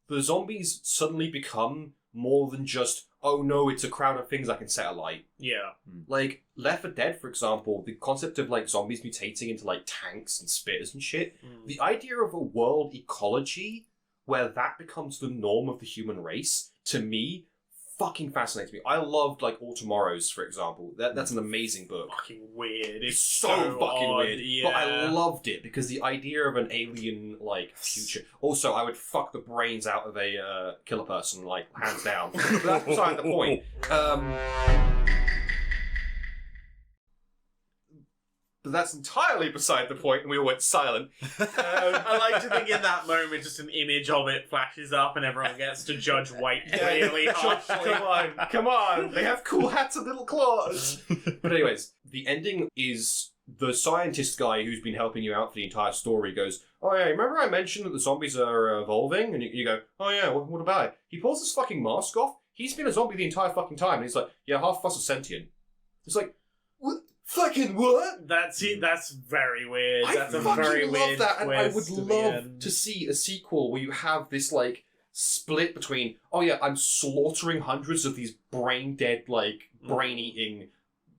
S2: the zombies suddenly become more than just, oh no, it's a crowd of things I can set alight.
S3: Yeah.
S2: Like, Left 4 Dead, for example, the concept of like zombies mutating into like tanks and spitters and shit, the idea of a world ecology where that becomes the norm of the human race, to me, fucking fascinates me. I loved, like, All Tomorrows, for example. That's an amazing book.
S3: Fucking weird. It's
S2: So fucking
S3: odd,
S2: weird.
S3: Yeah.
S2: But I loved it because the idea of an alien, like, future. Also, I would fuck the brains out of a killer person, like, hands down. But that's beside the point. But that's entirely beside the point, and we all went silent.
S3: I like to think in that moment, just an image of it flashes up, and everyone gets to judge White really harshly.
S2: Come on! They have cool hats and little claws! But anyways, the ending is the scientist guy who's been helping you out for the entire story goes, oh yeah, remember I mentioned that the zombies are evolving? And you go, oh yeah, what about it? He pulls his fucking mask off. He's been a zombie the entire fucking time. And he's like, yeah, half of us are sentient. It's like, what? Fucking what?
S3: That's very weird. That's a
S2: fucking
S3: very
S2: love
S3: weird
S2: that, and I would
S3: twist
S2: love to see a sequel where you have this, like, split between, oh yeah, I'm slaughtering hundreds of these brain-dead, like, brain-eating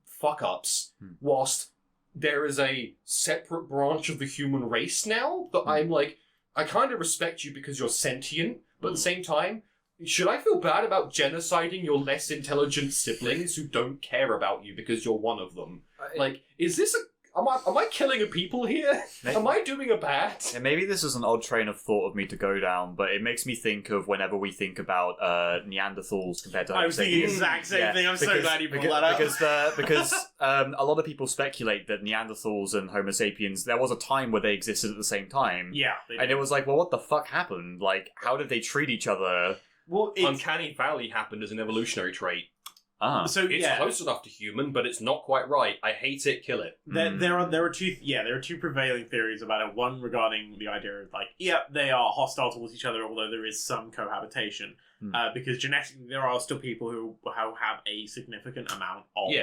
S2: fuck-ups, whilst there is a separate branch of the human race now that I'm like, I kind of respect you because you're sentient, but at the same time, should I feel bad about genociding your less intelligent siblings who don't care about you because you're one of them? Like, is this am I killing a people here? Am I doing a bad?
S1: And maybe this is an odd train of thought of me to go down, but it makes me think of whenever we think about Neanderthals compared to Homo
S3: I was thinking the
S1: sapiens.
S3: exact same thing. I'm so glad you brought that up.
S1: Because a lot of people speculate that Neanderthals and Homo sapiens, there was a time where they existed at the same time.
S3: Yeah.
S1: And it was like, well, what the fuck happened? Like, how did they treat each other?
S3: Well,
S2: Uncanny Valley happened as an evolutionary trait.
S3: So
S2: It's close enough to human, but it's not quite right. I hate it, kill it.
S3: There are two prevailing theories about it. One regarding the idea of like, they are hostile towards each other, although there is some cohabitation. Because genetically, there are still people who have a significant amount of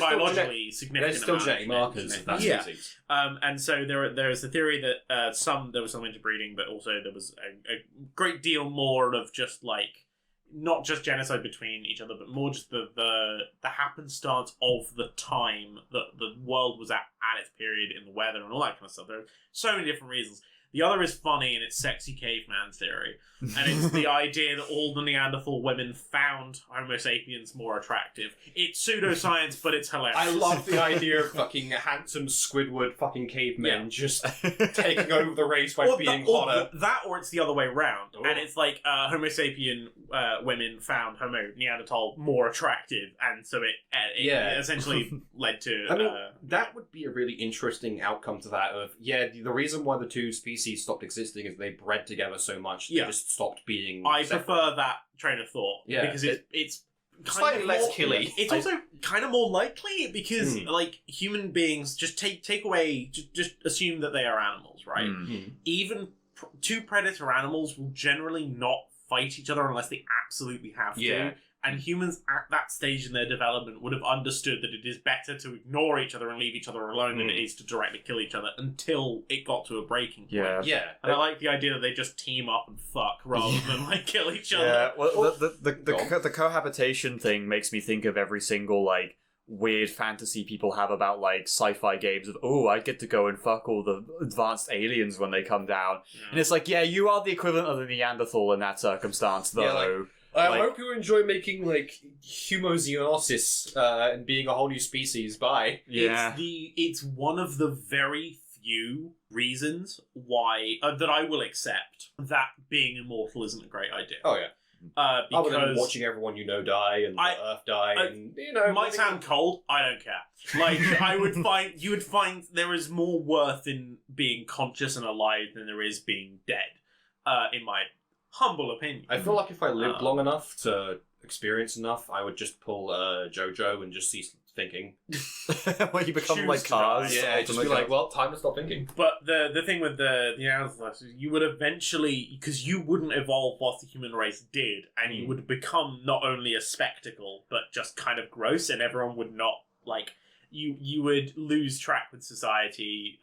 S3: biologically significant.
S2: There's still
S3: amount
S2: genetic
S3: of
S2: markers of that species.
S3: And so there's a theory that there was some interbreeding, but also there was a great deal more of just like, not just genocide between each other, but more just the happenstance of the time that the world was at its period in the weather and all that kind of stuff. There are so many different reasons. The other is funny, and it's sexy caveman theory. And it's the idea that all the Neanderthal women found Homo sapiens more attractive. It's pseudoscience, but it's hilarious.
S2: I love the idea of fucking handsome Squidward fucking cavemen just taking over the race by being hotter.
S3: Or it's the other way around.
S2: Ooh.
S3: And it's like Homo sapien women found Homo Neanderthal more attractive, and so it essentially led to...
S2: I mean, that would be a really interesting outcome to that of, the reason why the two species stopped existing is they bred together so much they just stopped being
S3: I
S2: separate.
S3: prefer that train of thought.
S2: Yeah.
S3: Because it's kind
S2: slightly
S3: of
S2: less
S3: more,
S2: killy.
S3: It's also kind of more likely because like human beings just take away, just assume that they are animals, right? Even two predator animals will generally not fight each other unless they absolutely have to. And humans at that stage in their development would have understood that it is better to ignore each other and leave each other alone than it is to directly kill each other until it got to a breaking point.
S1: Yeah.
S3: And I like the idea that they just team up and fuck rather than like kill each other.
S1: Yeah, well, the cohabitation thing makes me think of every single like weird fantasy people have about like sci-fi games of, oh, I get to go and fuck all the advanced aliens when they come down. And it's like, you are the equivalent of the Neanderthal in that circumstance, though.
S2: I hope you enjoy making, like, homozygosis and being a whole new species. Bye.
S1: Yeah.
S3: It's one of the very few reasons why that I will accept that being immortal isn't a great idea.
S2: Oh, yeah.
S3: Because
S2: Other than watching everyone you know die and the Earth die, and
S3: might sound cold. I don't care. Like you would find there is more worth in being conscious and alive than there is being dead. In my humble opinion.
S2: I feel like if I lived long enough to experience enough, I would just pull JoJo and just cease thinking.
S1: When you become
S3: Choose
S1: like
S3: to
S1: cars.
S3: die.
S2: Yeah, just be like, well, time to stop thinking.
S3: But the thing with the Neanderthals is you would eventually, because you wouldn't evolve whilst the human race did, and you would become not only a spectacle, but just kind of gross, and everyone would not, like, you would lose track with society,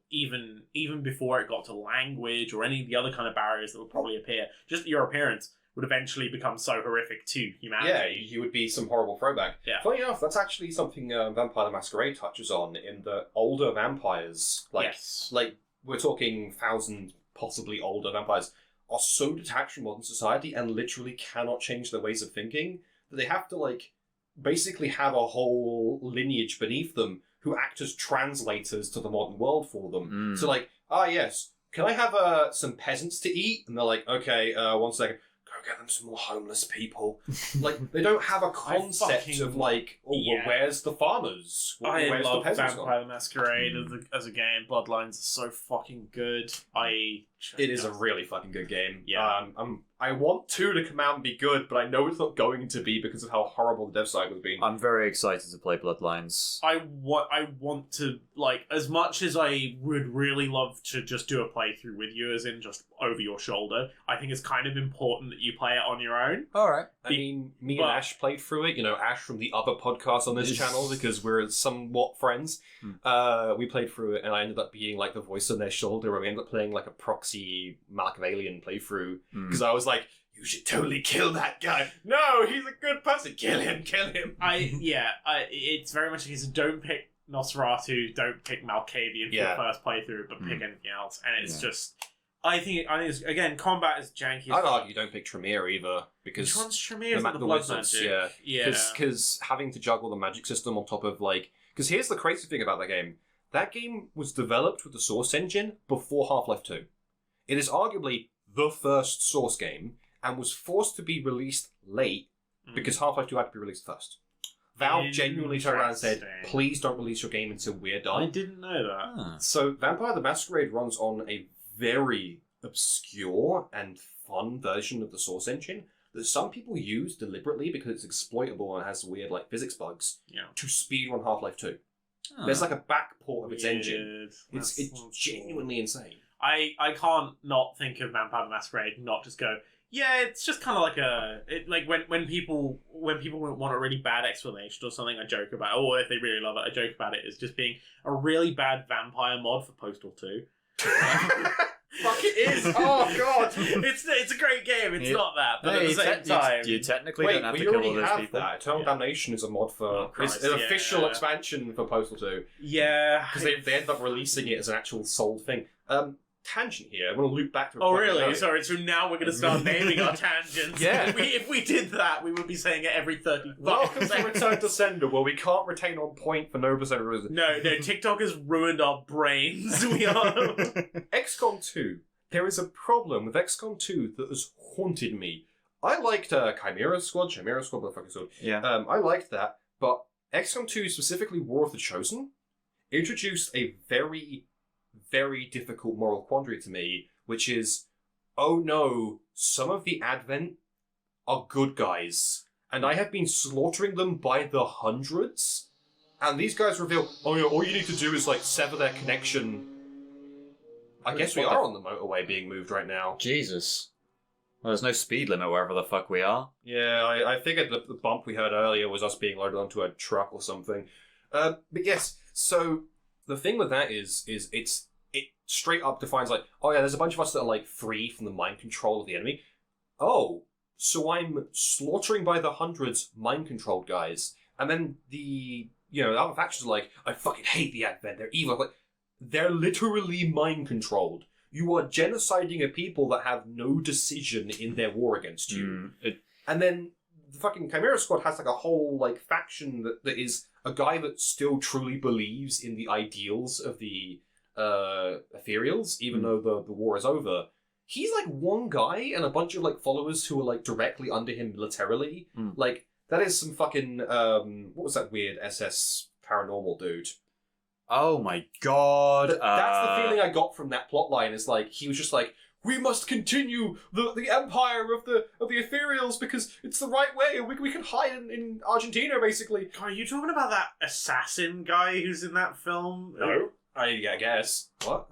S3: even before it got to language or any of the other kind of barriers that would probably appear. Just your appearance would eventually become so horrific to humanity.
S2: Yeah, you would be some horrible throwback.
S3: Yeah.
S2: Funny enough, that's actually something Vampire the Masquerade touches on in the older vampires. Like, we're talking 1,000, possibly older vampires, are so detached from modern society and literally cannot change their ways of thinking that they have to, like, basically have a whole lineage beneath them who act as translators to the modern world for them. So, like, yes, can I have some peasants to eat? And they're like, okay, 1 second. Go get them some more homeless people. Like, they don't have a concept of, like, where's the farmers?
S3: I
S2: Where's
S3: love
S2: the peasants
S3: Vampire the Masquerade as a game. Bloodlines is so fucking good.
S2: It is a really fucking good game.
S3: Yeah.
S2: I want 2 to come out and be good, but I know it's not going to be because of how horrible the dev cycle has been.
S1: I'm very excited to play Bloodlines.
S3: I want to, like, as much as I would really love to just do a playthrough with you, as in just over your shoulder, I think it's kind of important that you play it on your own.
S1: Alright.
S2: I mean, me and Ash played through it. You know, Ash from the other podcast on this channel, because we're somewhat friends. We played through it, and I ended up being, like, the voice on their shoulder, and we ended up playing, like, a proxy Machiavellian playthrough, because I was like, you should totally kill that guy. No, he's a good person. Kill him.
S3: It's very much a case of don't pick Nosferatu, don't pick Malkavian for the first playthrough, but pick anything else. And it's just, I think it's, again, combat is janky.
S2: I'd argue don't pick Tremere either, because
S3: which one's Tremere? Is the blood
S2: wizards,
S3: magic? Yeah.
S2: Because having to juggle the magic system on top of, like, because here's the crazy thing about that game. That game was developed with the Source engine before Half-Life 2. It is arguably the first Source game, and was forced to be released late because Half-Life 2 had to be released first. Valve genuinely turned around and said, please don't release your game until we're done.
S3: I didn't know that.
S2: So Vampire the Masquerade runs on a very obscure and fun version of the Source engine that some people use deliberately because it's exploitable and has weird, like, physics bugs to speedrun Half-Life 2. There's, like, a back port of its engine. It's genuinely insane.
S3: I can't not think of Vampire the Masquerade and not just go, yeah, it's just kind of like when people want a really bad explanation or something, I joke about it, or if they really love it, I joke about it as just being a really bad vampire mod for Postal 2.
S2: Fuck, it is! Oh, God!
S3: It's a great game, it's not that, but
S1: Hey,
S3: at the same time...
S1: You technically don't have to kill all those people.
S2: That. Eternal Damnation is a mod for... it's an official expansion for Postal 2.
S3: Yeah.
S2: Because they ended up releasing it as an actual sold thing. Tangent here. I'm going to loop back to...
S3: Oh, really? Sorry, so now we're going to start naming our tangents.
S2: Yeah.
S3: If we did that, we would be saying it every 30
S2: Welcome to Return to Sender, where we can't retain on point for no percent reason.
S3: No, TikTok has ruined our brains. We are...
S2: XCOM 2. There is a problem with XCOM 2 that has haunted me. I liked Chimera Squad, what the fuck is it?
S1: Yeah.
S2: I liked that, but XCOM 2, specifically War of the Chosen, introduced a very, very difficult moral quandary to me, which is, oh no, some of the Advent are good guys, and I have been slaughtering them by the hundreds, and these guys reveal, oh yeah, all you need to do is, like, sever their connection. I guess we are on the motorway being moved right now.
S1: Jesus. Well, there's no speed limit wherever the fuck we are.
S2: Yeah, I figured the bump we heard earlier was us being loaded onto a truck or something. But yes, so the thing with that is it straight up defines, like, oh yeah, there's a bunch of us that are, like, free from the mind control of the enemy. Oh, so I'm slaughtering by the hundreds mind-controlled guys. And then the other factions are like, I fucking hate the Advent, they're evil. Like, they're literally mind-controlled. You are genociding a people that have no decision in their war against you. And then the fucking Chimera Squad has, like, a whole, like, faction that is a guy that still truly believes in the ideals of the Ethereals, even though the war is over. He's, like, one guy and a bunch of, like, followers who are, like, directly under him militarily. Like, that is some fucking, what was that weird SS paranormal dude?
S1: Oh my god.
S2: That's the feeling I got from that plotline, is, like, he was just like, we must continue the empire of the Ethereals because it's the right way, and we can hide in Argentina, basically.
S3: Are you talking about that assassin guy who's in that film?
S2: No. I guess. What?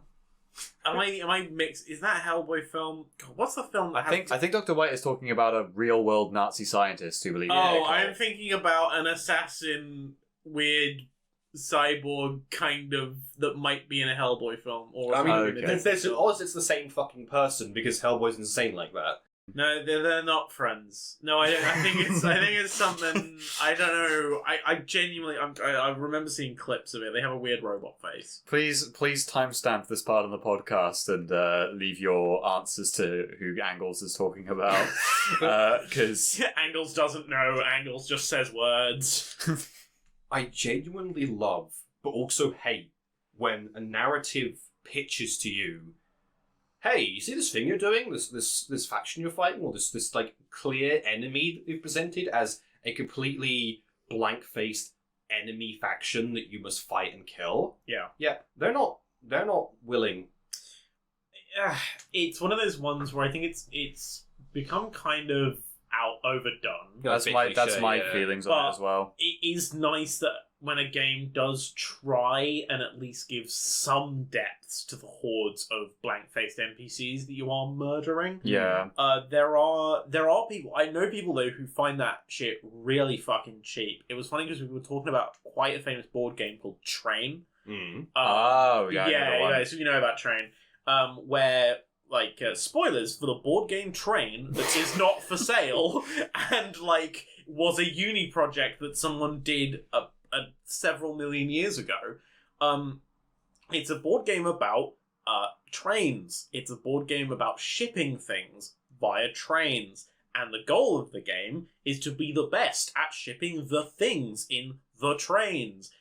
S3: Am I mixed? Is that a Hellboy film? God, what's the film that
S1: I think Dr. White is talking about a real world Nazi scientist who believes.
S3: Oh, I'm thinking about an assassin, weird cyborg kind of that might be in a Hellboy film. Or
S2: I mean,
S3: it's
S2: there's odds it's the same fucking person because Hellboy's insane like that.
S3: No, they're not friends. No, I don't. I think it's something. I don't know. I genuinely. I remember seeing clips of it. They have a weird robot face.
S1: Please timestamp this part of the podcast and leave your answers to who Angles is talking about, because
S3: Angles doesn't know. Angles just says words.
S2: I genuinely love, but also hate, when a narrative pitches to you, hey, you see this thing you're doing, this faction you're fighting, or this like clear enemy that they've presented as a completely blank-faced enemy faction that you must fight and kill.
S3: Yeah,
S2: they're not willing.
S3: It's one of those ones where I think it's become kind of overdone.
S1: that's my feelings on it as well.
S3: It is nice that when a game does try and at least give some depths to the hordes of blank-faced NPCs that you are murdering.
S1: Yeah.
S3: There are people, I know people though who find that shit really fucking cheap. It was funny because we were talking about quite a famous board game called Train.
S2: Mm.
S1: Yeah,
S3: So you know about Train. Where, like, spoilers for the board game Train that is not for sale and, like, was a uni project that someone did several million years ago. It's a board game about trains. It's a board game about shipping things via trains. And the goal of the game is to be the best at shipping the things in the trains.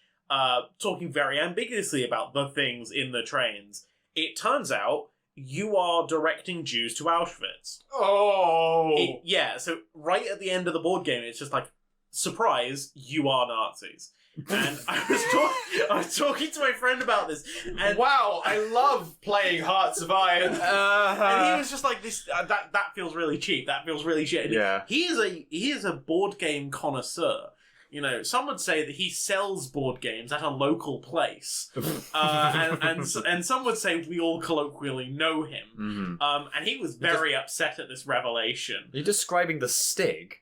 S3: Talking very ambiguously about the things in the trains. It turns out you are directing Jews to Auschwitz.
S2: Oh!
S3: So right at the end of the board game, it's just like, surprise, you are Nazis. And I was talking to my friend about this, and
S2: wow, I love playing Hearts of Iron.
S3: And he was just like, "This that feels really cheap. That feels really shit."
S1: Yeah.
S3: He is a board game connoisseur. You know, some would say that he sells board games at a local place, and some would say we all colloquially know him.
S1: Mm-hmm.
S3: And he was very upset at this revelation.
S1: You're describing the Stig.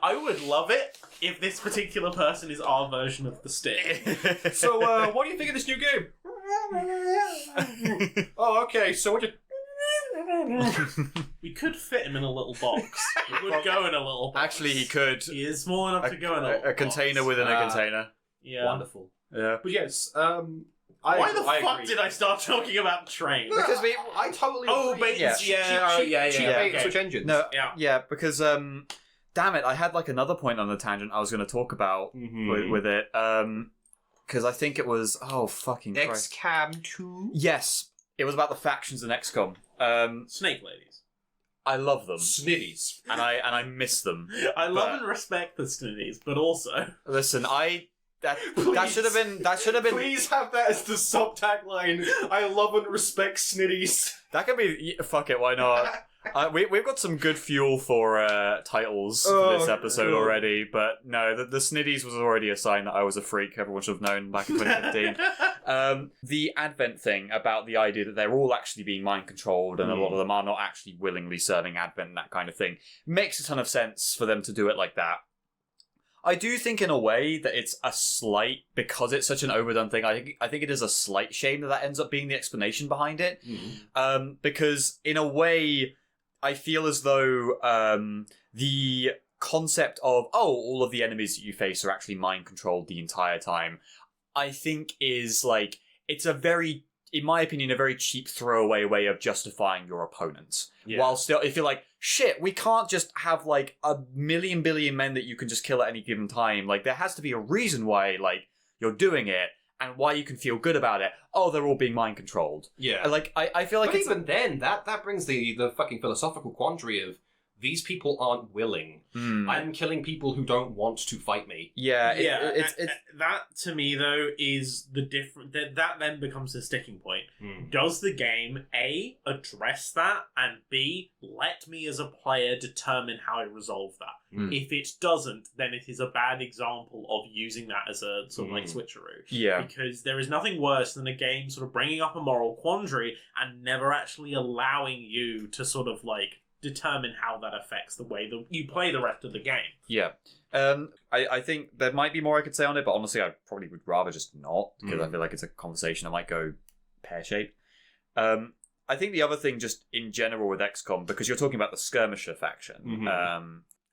S3: I would love it if this particular person is our version of the Stick.
S2: So, what do you think of this new game? Oh, okay, so what you...
S3: We could fit him in a little box. It would go in a little box.
S1: Actually, he could.
S3: He is small enough to go in a
S1: container
S3: box.
S1: within a container.
S3: Yeah.
S2: Wonderful.
S1: Yeah.
S2: But yes,
S3: Why the fuck
S2: agree.
S3: did I start talking about Train?
S1: Because
S2: I totally
S3: Oh,
S2: agree.
S3: bait and
S2: Cheap bait and switch engines.
S1: No,
S3: Yeah.
S1: yeah, because damn it, I had like another point on the tangent I was going to talk about with it. Because I think it was fucking Christ.
S2: XCOM 2.
S1: Yes, it was about the factions in XCOM.
S3: Snake ladies.
S1: I love them,
S2: Snitties.
S1: and I miss them.
S3: I love and respect the snitties, but also
S1: Listen, that should have been.
S2: Please have that as the sub tagline. I love and respect snitties.
S1: That could be. Fuck it, why not? We've got some good fuel for titles for this episode already, but no, the Snitties was already a sign that I was a freak. Everyone should have known back in 2015. The Advent thing about the idea that they're all actually being mind controlled and a lot of them are not actually willingly serving Advent and that kind of thing makes a ton of sense for them to do it like that. I do think in a way that it's a slight, because it's such an overdone thing, I think it is a slight shame that ends up being the explanation behind it. Because in a way, I feel as though the concept of, all of the enemies that you face are actually mind controlled the entire time, I think is like, it's a very, in my opinion, a very cheap throwaway way of justifying your opponents.
S2: Yeah.
S1: While still, if you're like, shit, we can't just have like a million billion men that you can just kill at any given time. Like, there has to be a reason why, like, you're doing it and why you can feel good about it. Oh, they're all being mind controlled.
S2: Yeah.
S1: Like, I feel like
S2: But
S1: it's
S2: even then, that brings the fucking philosophical quandary of these people aren't willing. I'm killing people who don't want to fight me.
S1: Yeah,
S3: it's that to me though is the different. That then becomes the sticking point. Does the game A address that, and B let me as a player determine how I resolve that? If it doesn't, then it is a bad example of using that as a sort of like switcheroo.
S1: Yeah,
S3: because there is nothing worse than a game sort of bringing up a moral quandary and never actually allowing you to sort of like determine how that affects the way that you play the rest of the game.
S1: Yeah. I think there might be more I could say on it, but honestly, I probably would rather just not, because I feel like it's a conversation that might go pear-shaped. I think the other thing, just in general with XCOM, because you're talking about the skirmisher faction,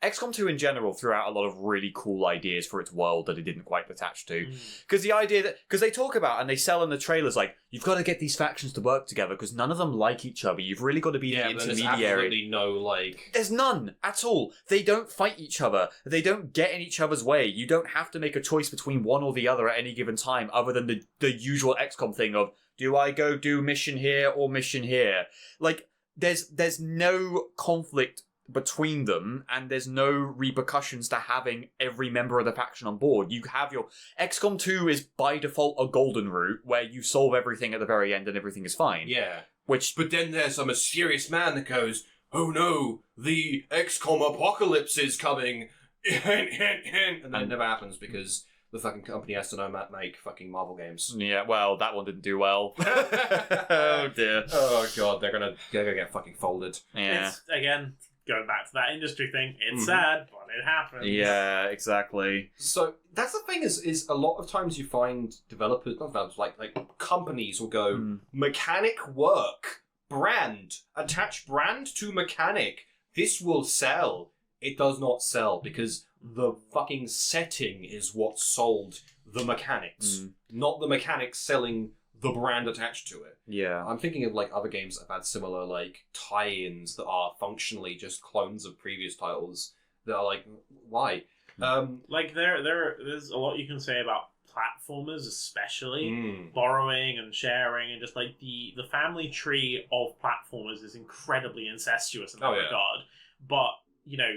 S1: XCOM 2 in general threw out a lot of really cool ideas for its world that it didn't quite attach to. Because the idea that... Because they talk about, and they sell in the trailers, like, you've got to get these factions to work together because none of them like each other. You've really got to be the intermediary.
S2: There's absolutely no, like...
S1: There's none at all. They don't fight each other. They don't get in each other's way. You don't have to make a choice between one or the other at any given time, other than the usual XCOM thing of, do I go do mission here or mission here? Like, there's no conflict between them, and there's no repercussions to having every member of the faction on board. You have your... XCOM 2 is by default a golden route, where you solve everything at the very end and everything is fine.
S2: Yeah.
S1: But
S2: then there's a mysterious man that goes, oh no, the XCOM apocalypse is coming, and then it never happens because the fucking company has to know make fucking Marvel games.
S1: Yeah, well, that one didn't do well. Oh dear.
S2: Oh god, they're gonna get fucking folded.
S1: Yeah.
S3: It's, again, going back to that industry thing, it's sad, but it happens.
S1: Yeah, exactly.
S2: So that's the thing is a lot of times you find developers, not developers, like companies will go, mechanic work, brand, attach brand to mechanic. This will sell. It does not sell because the fucking setting is what sold the mechanics, not the mechanics selling the brand attached to it.
S1: Yeah.
S2: I'm thinking of like other games that have had similar like tie-ins that are functionally just clones of previous titles that are like, why?
S3: Like there's a lot you can say about platformers, especially borrowing and sharing, and just like the family tree of platformers is incredibly incestuous in that regard. But you know,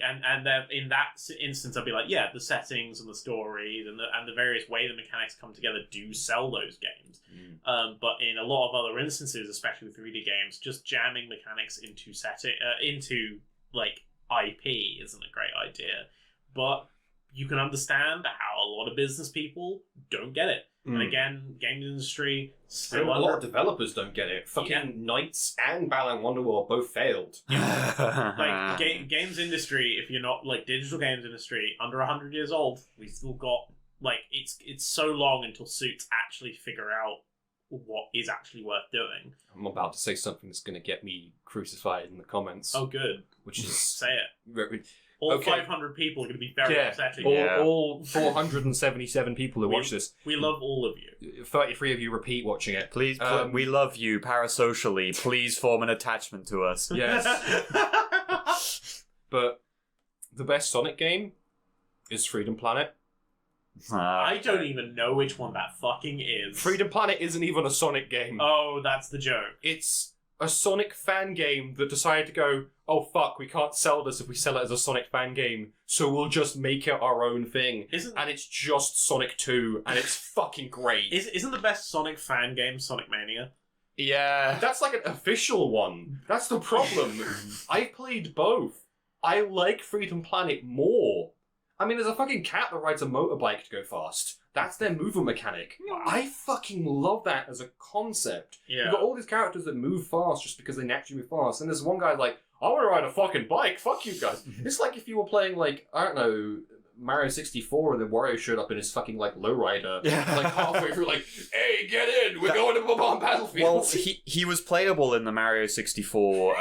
S3: and then in that instance, I'd be like, yeah, the settings and the stories and the various way the mechanics come together do sell those games. But in a lot of other instances, especially with 3D games, just jamming mechanics into like IP isn't a great idea. But you can understand how a lot of business people don't get it. And again, games industry still
S2: a lot of developers don't get it. Fucking Knights and Balan Wonderworld both failed.
S3: Like games industry, if you're not like digital games industry, under 100 years old, we still got like it's so long until suits actually figure out what is actually worth doing.
S2: I'm about to say something that's going to get me crucified in the comments.
S3: Oh, good.
S2: Which is
S3: say it. All 500 people are going to be very upsetting.
S2: All 477 people who watch this.
S3: We love all of you.
S2: 33 of you repeat watching it.
S1: Please, we love you parasocially. Please form an attachment to us.
S2: Yes. But the best Sonic game is Freedom Planet.
S3: I don't even know which one that fucking is.
S2: Freedom Planet isn't even a Sonic game.
S3: Oh, that's the joke.
S2: It's a Sonic fan game that decided to go, oh fuck, we can't sell this if we sell it as a Sonic fan game, so we'll just make it our own thing. And it's just Sonic 2, and it's fucking great.
S3: Isn't the best Sonic fan game Sonic Mania?
S1: Yeah.
S2: That's like an official one. That's the problem. I've played both. I like Freedom Planet more. I mean, there's a fucking cat that rides a motorbike to go fast. That's their movement mechanic. I fucking love that as a concept.
S3: Yeah.
S2: You've got all these characters that move fast just because they naturally move fast. And there's one guy like, I want to ride a fucking bike. Fuck you guys. It's like if you were playing, like, I don't know, Mario 64 and then Wario showed up in his fucking, like, lowrider.
S1: Yeah.
S2: Like, halfway through, like, hey, get in. We're going to bomb battlefield.
S1: Well, he was playable in the Mario 64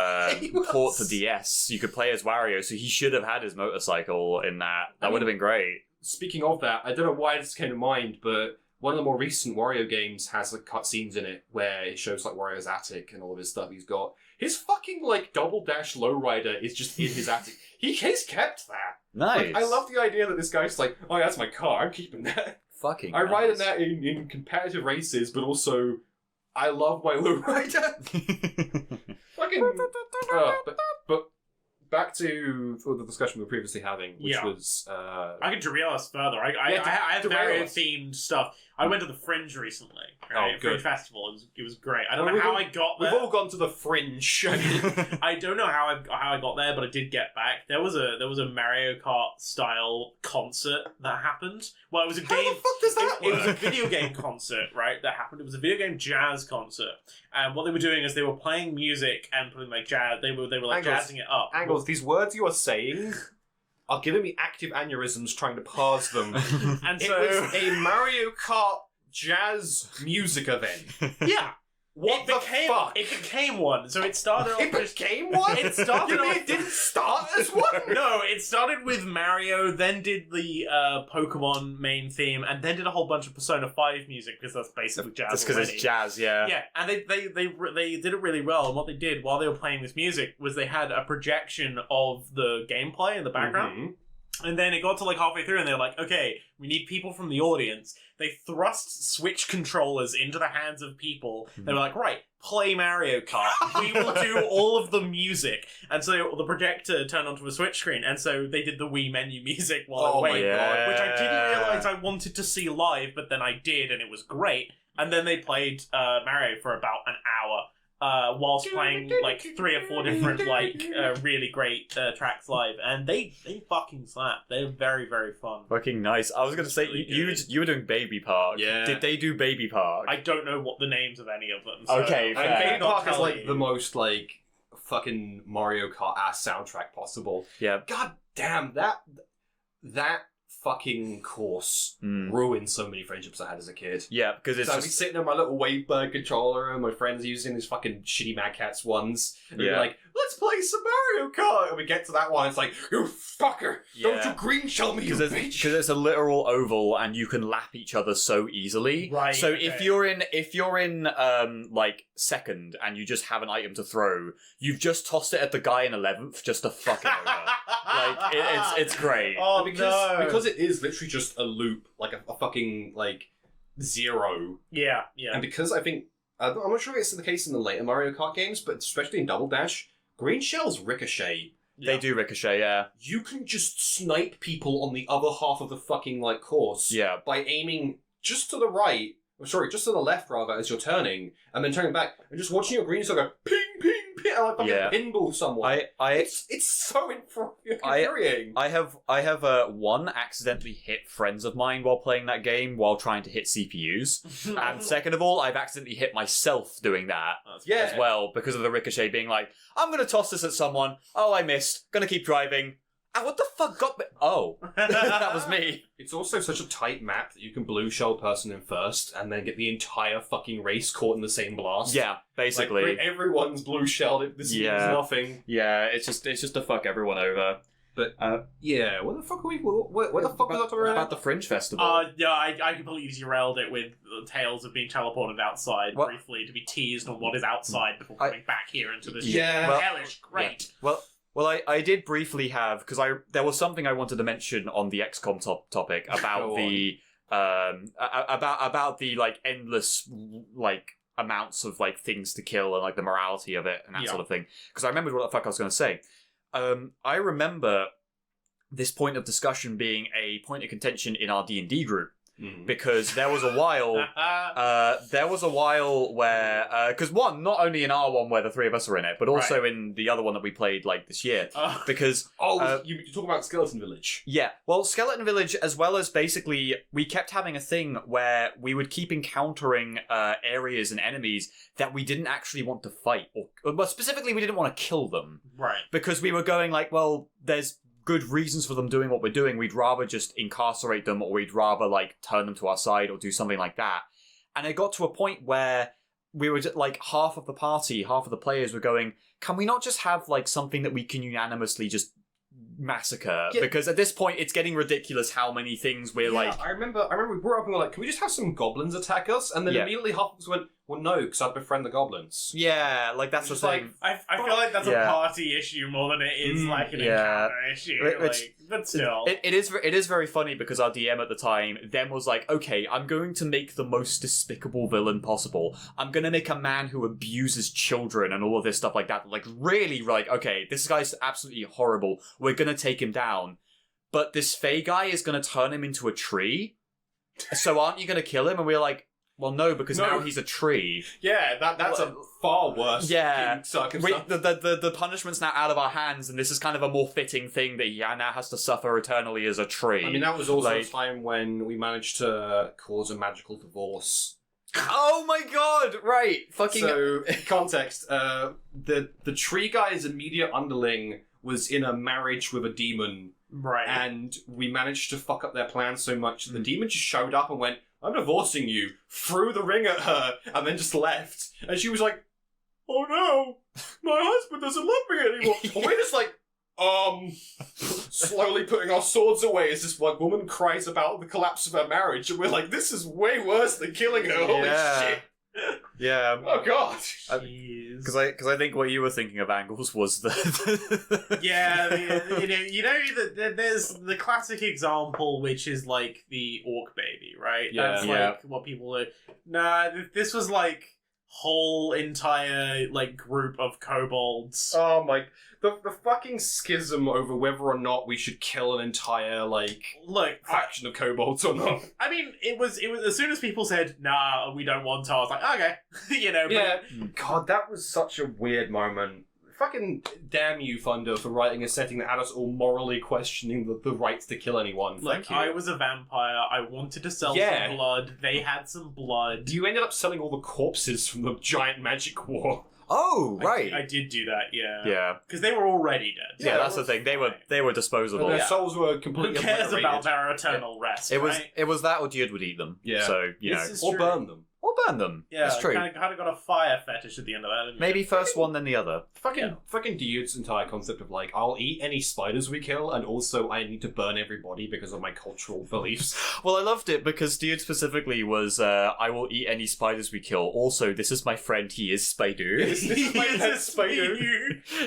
S1: port to DS. You could play as Wario, so he should have had his motorcycle in that. That would have been great.
S2: Speaking of that, I don't know why this came to mind, but one of the more recent Wario games has like cutscenes in it where it shows like Wario's attic and all of his stuff he's got. His fucking like double dash lowrider is just in his attic. He's kept that.
S1: Nice.
S2: Like, I love the idea that this guy's like, oh, that's my car. I'm keeping that.
S1: Fucking.
S2: I ride in that in competitive races, but also I love my lowrider. Fucking. But back to the discussion we were previously having, which was...
S3: I can derail us further. I have very themed stuff. I went to the Fringe recently. Right? Fringe Festival. It was great. I don't know how I got there.
S2: We've all gone to the Fringe.
S3: I don't know how I got there, but I did get back. There was a Mario Kart style concert that happened. Well, it was a game.
S2: How the fuck does that work?
S3: It was a video game concert, right? That happened. It was a video game jazz concert, and what they were doing is they were playing music and putting like jazz. They were like jazzing it up.
S2: Angles. These words you are saying are giving me active aneurysms trying to parse them.
S3: And
S2: it
S3: so
S2: was a Mario Kart jazz music event.
S3: Yeah.
S2: What the fuck?
S3: It became one. So it started off.
S2: It became one?
S3: It started
S2: You mean
S3: off.
S2: it didn't start as one?
S3: No, it started with Mario, then did the Pokemon main theme, and then did a whole bunch of Persona 5 music because that's basically jazz.
S1: That's because it's jazz, yeah.
S3: Yeah, and they did it really well. And what they did while they were playing this music was they had a projection of the gameplay in the background.
S2: Mhm.
S3: And then it got to like halfway through, and they're like, "Okay, we need people from the audience." They thrust Switch controllers into the hands of people. They were like, "Right, play Mario Kart. We will do all of the music." And so the projector turned onto a Switch screen, and so they did the Wii menu music while
S2: Oh
S3: I
S2: my
S3: waited,
S1: God.
S3: which I didn't realize I wanted to see live, but then I did, and it was great. And then they played Mario for about an hour. Whilst playing like 3 or 4 different like really great tracks live, and they fucking slap. They're very, very fun.
S1: Fucking nice. I was gonna say
S3: Really
S1: you were doing Baby Park.
S2: Yeah.
S1: Did they do Baby Park?
S3: I don't know what the names of any of them. So
S1: Okay,
S3: I
S1: fair.
S3: may
S2: Baby
S3: not
S2: Park is
S3: tell
S2: like
S3: you.
S2: the most like fucking Mario Kart ass soundtrack possible.
S1: Yeah.
S2: God damn that fucking course
S1: Mm.
S2: ruined so many friendships I had as a kid.
S1: Yeah, because it's
S2: So I'd be
S1: just
S2: sitting on my little Wavebird controller and my friends using these fucking shitty Mad Catz ones. And we'd be
S1: Yeah.
S2: like, let's play some Mario Kart! And we get to that one, it's like, you fucker! Don't
S1: Yeah.
S2: you green shell me, you
S1: because
S2: bitch!
S1: it's a literal oval and you can lap each other so easily.
S3: Right,
S1: So
S3: okay.
S1: if you're in like second and you just have an item to throw, you've just tossed it at the guy in 11th just to fuck it over. Like it's great.
S3: Oh
S2: because it is literally just a loop, like a fucking, like, zero.
S3: yeah.
S2: And because I think, I'm not sure if it's the case in the later Mario Kart games, but especially in Double Dash, green shells ricochet.
S1: They do ricochet, yeah.
S2: You can just snipe people on the other half of the fucking, like, course
S1: Yeah.
S2: by aiming just to the right, or sorry, just to the left, rather, as you're turning, and then turning back, and just watching your green shell go ping, ping, ping, and like fucking
S1: Yeah.
S2: pinball someone.
S1: I
S2: It's so infuriating.
S1: I have one accidentally hit friends of mine while playing that game while trying to hit CPUs, and second of all, I've accidentally hit myself doing that
S2: Yeah.
S1: as well because of the ricochet being like, I'm gonna toss this at someone. Oh, I missed. Gonna keep driving. Ah, what the fuck got me? Oh, that was me.
S2: It's also such a tight map that you can blue shell person in first, and then get the entire fucking race caught in the same blast.
S1: Yeah, basically.
S2: Like, everyone's blue shelled. This means
S1: Yeah.
S2: nothing.
S1: Yeah, it's just to fuck everyone over.
S2: But yeah, what the fuck are we? What the fuck was I talking
S1: About
S2: about?
S1: the Fringe Festival.
S3: Yeah, I completely derailed it with tales of being teleported outside
S1: What?
S3: briefly to be teased on what is outside before
S1: I-
S3: coming back here into this
S2: Yeah.
S1: Well-
S3: hellish great.
S1: Well, I did briefly have because there was something I wanted to mention on the XCOM topic about
S2: Go
S1: the about the like endless like amounts of like things to kill and like the morality of it and that
S3: Yeah.
S1: sort of thing. Because I remembered what the fuck I was going to say. I remember this point of discussion being a point of contention in our D&D group because there was a while. There was a while where, because one, not only in our one where the three of us are in it, but also in the other one that we played like this year. Because
S2: You talk about Skeleton Village.
S1: yeah, well, Skeleton Village, as well as basically, we kept having a thing where we would keep encountering areas and enemies that we didn't actually want to fight, or specifically, we didn't want to kill them
S3: Right.
S1: because we were going like, well, there's good reasons for them doing what we're doing. We'd rather just incarcerate them, or we'd rather like turn them to our side, or do something like that. And it got to a point where we were just, like half of the party, half of the players were going, can we not just have like something that we can unanimously just massacre?
S2: Yeah.
S1: Because at this point it's getting ridiculous how many things we're like.
S2: I remember we brought up and we were like, can we just have some goblins attack us? And then
S1: Yeah.
S2: immediately half of us went, well, no, because I'd befriend the goblins.
S1: Yeah, like that's the
S2: Just like,
S1: thing.
S3: I feel like that's
S1: Yeah.
S3: a party issue more than it is like an
S1: yeah.
S3: encounter issue.
S1: Which-
S3: Like, but still.
S1: It is very funny because our DM at the time then was like, okay, I'm going to make the most despicable villain possible. I'm going to make a man who abuses children and all of this stuff like that. Like, really, like, okay, this guy's absolutely horrible. We're going to take him down. But this Fey guy is going to turn him into a tree. So aren't you going to kill him? And we're like, well, no, because
S2: No.
S1: now he's a tree.
S2: Yeah, that's a far worse
S1: Yeah.
S2: circumstance.
S1: The punishment's now out of our hands, and this is kind of a more fitting thing that he now has to suffer eternally as a tree.
S2: I mean, that was also a
S1: Like-
S2: time when we managed to cause a magical divorce.
S1: Oh my god! Right, fucking.
S2: So, context: the tree guy's immediate underling was in a marriage with a demon,
S3: right.
S2: and we managed to fuck up their plans so much that the demon just showed up and went, I'm divorcing you, threw the ring at her, and then just left. And she was like, oh no, my husband doesn't love me anymore. And we're just like, slowly putting our swords away as this one woman cries about the collapse of her marriage. And we're like, this is way worse than killing her. Holy shit.
S1: Yeah.
S2: Oh god.
S1: Because I think what you were thinking of, Angles, was the
S3: Yeah, you know that there's the classic example, which is like the orc baby, right?
S2: Yeah.
S3: That's
S1: Yeah.
S3: like what people are. Nah, this was like whole entire like group of kobolds.
S2: Oh my... The fucking schism over whether or not we should kill an entire, like,
S3: Look,
S2: faction of kobolds or not.
S3: I mean, it was as soon as people said, "Nah, we don't want to," I was like, "Okay," you know. But
S2: Yeah. God, that was such a weird moment. Fucking damn you, Thunder, for writing a setting that had us all morally questioning the rights to kill anyone.
S3: Look,
S2: Thank you.
S3: I was a vampire. I wanted to sell some blood. They had some blood.
S2: You ended up selling all the corpses from the giant magic war.
S1: Oh, right.
S3: I did do that, yeah.
S1: Yeah.
S3: Because they were already dead.
S1: Yeah,
S3: so
S1: that's the thing. They were disposable.
S2: Their
S3: yeah.
S2: souls were
S3: Who
S2: completely
S3: cares about
S2: obliterated.
S3: their eternal rest?
S1: It was
S3: right?
S1: that or Jude would eat them.
S2: Yeah.
S1: So, you know.
S3: This is
S2: Or
S3: true.
S2: burn them.
S1: Or burn them.
S3: Yeah,
S1: That's true.
S3: Kind of got a fire fetish at the end of that. Didn't
S1: Maybe first one, then the other.
S2: Fucking Dude's entire concept of like, I'll eat any spiders we kill, and also I need to burn everybody because of my cultural beliefs.
S1: Well, I loved it because Dude specifically was, I will eat any spiders we kill. Also, this is my friend, he is Spider.
S2: This is my pet spider.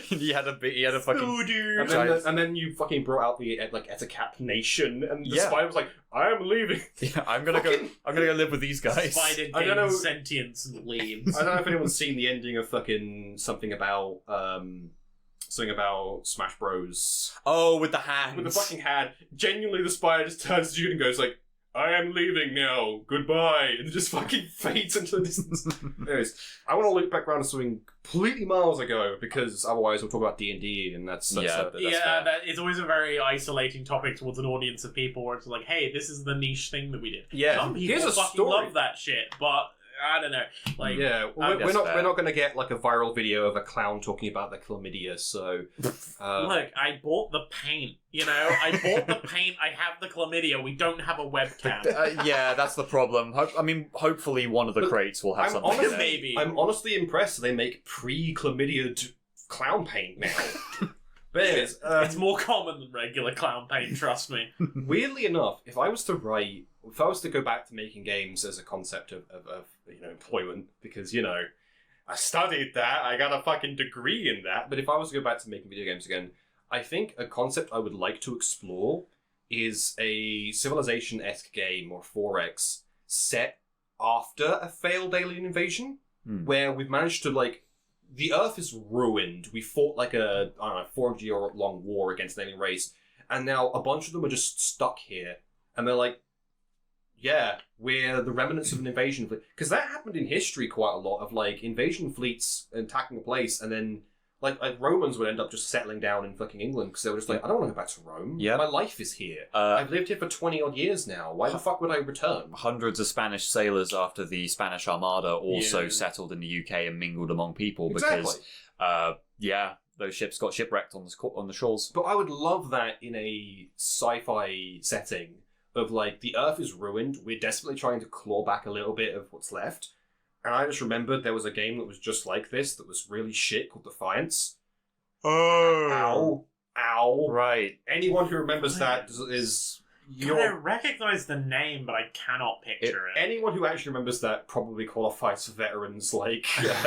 S1: he had a fucking...
S2: And then you fucking brought out the like Etacap nation, and the
S1: Yeah.
S2: spider was like, I am leaving.
S1: Yeah, I'm gonna go live with these guys.
S3: Spider
S2: I don't know-
S3: gains sentience and leaves.
S2: I don't know if anyone's seen the ending of fucking something about Smash Bros.
S1: Oh, with the hands.
S2: With the fucking hand. Genuinely, the spider just turns to you and goes like, I am leaving now. Goodbye. And just fucking fades into the distance. Anyways, I want to loop back around to something completely miles ago, because otherwise we'll talk about D&D, and that's
S1: Yeah.
S2: that's
S3: Yeah,
S2: fair.
S3: that is always a very isolating topic towards an audience of people where it's like, hey, this is the niche thing that we did.
S1: Yeah.
S3: Some people
S2: Here's a
S3: fucking
S2: story.
S3: love that shit, but I don't know. Like,
S2: Yeah, well,
S1: I guess
S2: we're
S1: fair.
S2: not going to get like a viral video of a clown talking about the chlamydia. So,
S3: look, I bought the paint. You know, I bought the paint. I have the chlamydia. We don't have a webcam.
S1: Yeah, that's the problem. I mean, hopefully one of the
S2: Look,
S1: crates will have
S2: I'm
S1: something.
S2: honest-
S1: there.
S3: Maybe.
S2: I'm honestly impressed they make pre-chlamydia clown paint now. But anyways,
S3: It's more common than regular clown paint. Trust me.
S2: weirdly enough, if I was to go back to making games as a concept of employment, because I studied that, I got a fucking degree in that. But if I was to go back to making video games again, I think a concept I would like to explore is a Civilization-esque game or 4X set after a failed alien invasion, where we've managed to the Earth is ruined. We fought like a 400-year long war against an alien race, and now a bunch of them are just stuck here, and they're like, yeah, we're the remnants of an invasion fleet. Because that happened in history quite a lot, of invasion fleets attacking a place, and then like Romans would end up just settling down in fucking England because they were just like, I don't want to go back to Rome.
S1: Yeah.
S2: My life is here. I've lived here for 20 odd years now. Why the fuck would I return?
S1: Hundreds of Spanish sailors after the Spanish Armada also
S3: Yeah.
S1: settled in the UK and mingled among people
S2: Exactly.
S1: because, those ships got shipwrecked on the shores.
S2: But I would love that in a sci-fi setting of the Earth is ruined. We're desperately trying to claw back a little bit of what's left. And I just remembered there was a game that was just like this that was really shit called Defiance.
S1: Oh,
S2: Ow.
S1: right.
S2: Anyone who remembers that is
S3: I recognize the name, but I cannot picture it.
S2: anyone who actually remembers that probably qualifies for veterans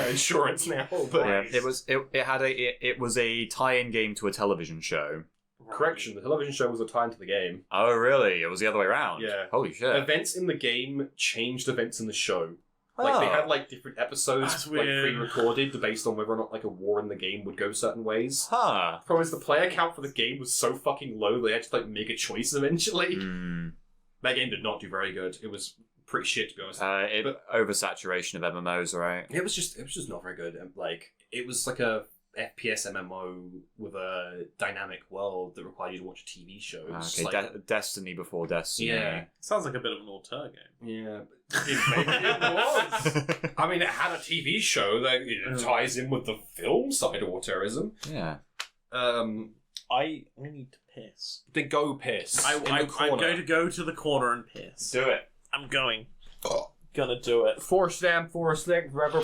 S2: insurance now. But
S1: Yeah, it was a tie-in game to a television show.
S2: correction, the television show was a tie into the game.
S1: Oh, really? It was the other way around.
S2: Yeah.
S1: Holy shit.
S2: Events in the game changed events in the show. They
S1: Oh.
S2: had different episodes
S3: That's weird.
S2: pre-recorded based on whether or not a war in the game would go certain ways.
S1: Huh.
S2: The problem is the player count for the game was so fucking low they had to make a choice eventually.
S1: Hmm.
S2: That game did not do very good. It was pretty shit, to be honest.
S1: Oversaturation of MMOs, right?
S2: It was just not very good. It was like a FPS MMO with a dynamic world that required you to watch a TV show. It was
S1: Okay,
S2: just
S1: Destiny before Destiny.
S2: yeah,
S3: Sounds like a bit of an Auteur game.
S2: yeah. Maybe it was. I mean, it had a TV show that ties in with the film side of auteurism.
S1: Yeah.
S3: I need to piss.
S2: Then go piss.
S3: I'm going to go to the corner and piss.
S1: Do it.
S3: I'm going. Gonna do it.
S2: Force stamp, force link, forever.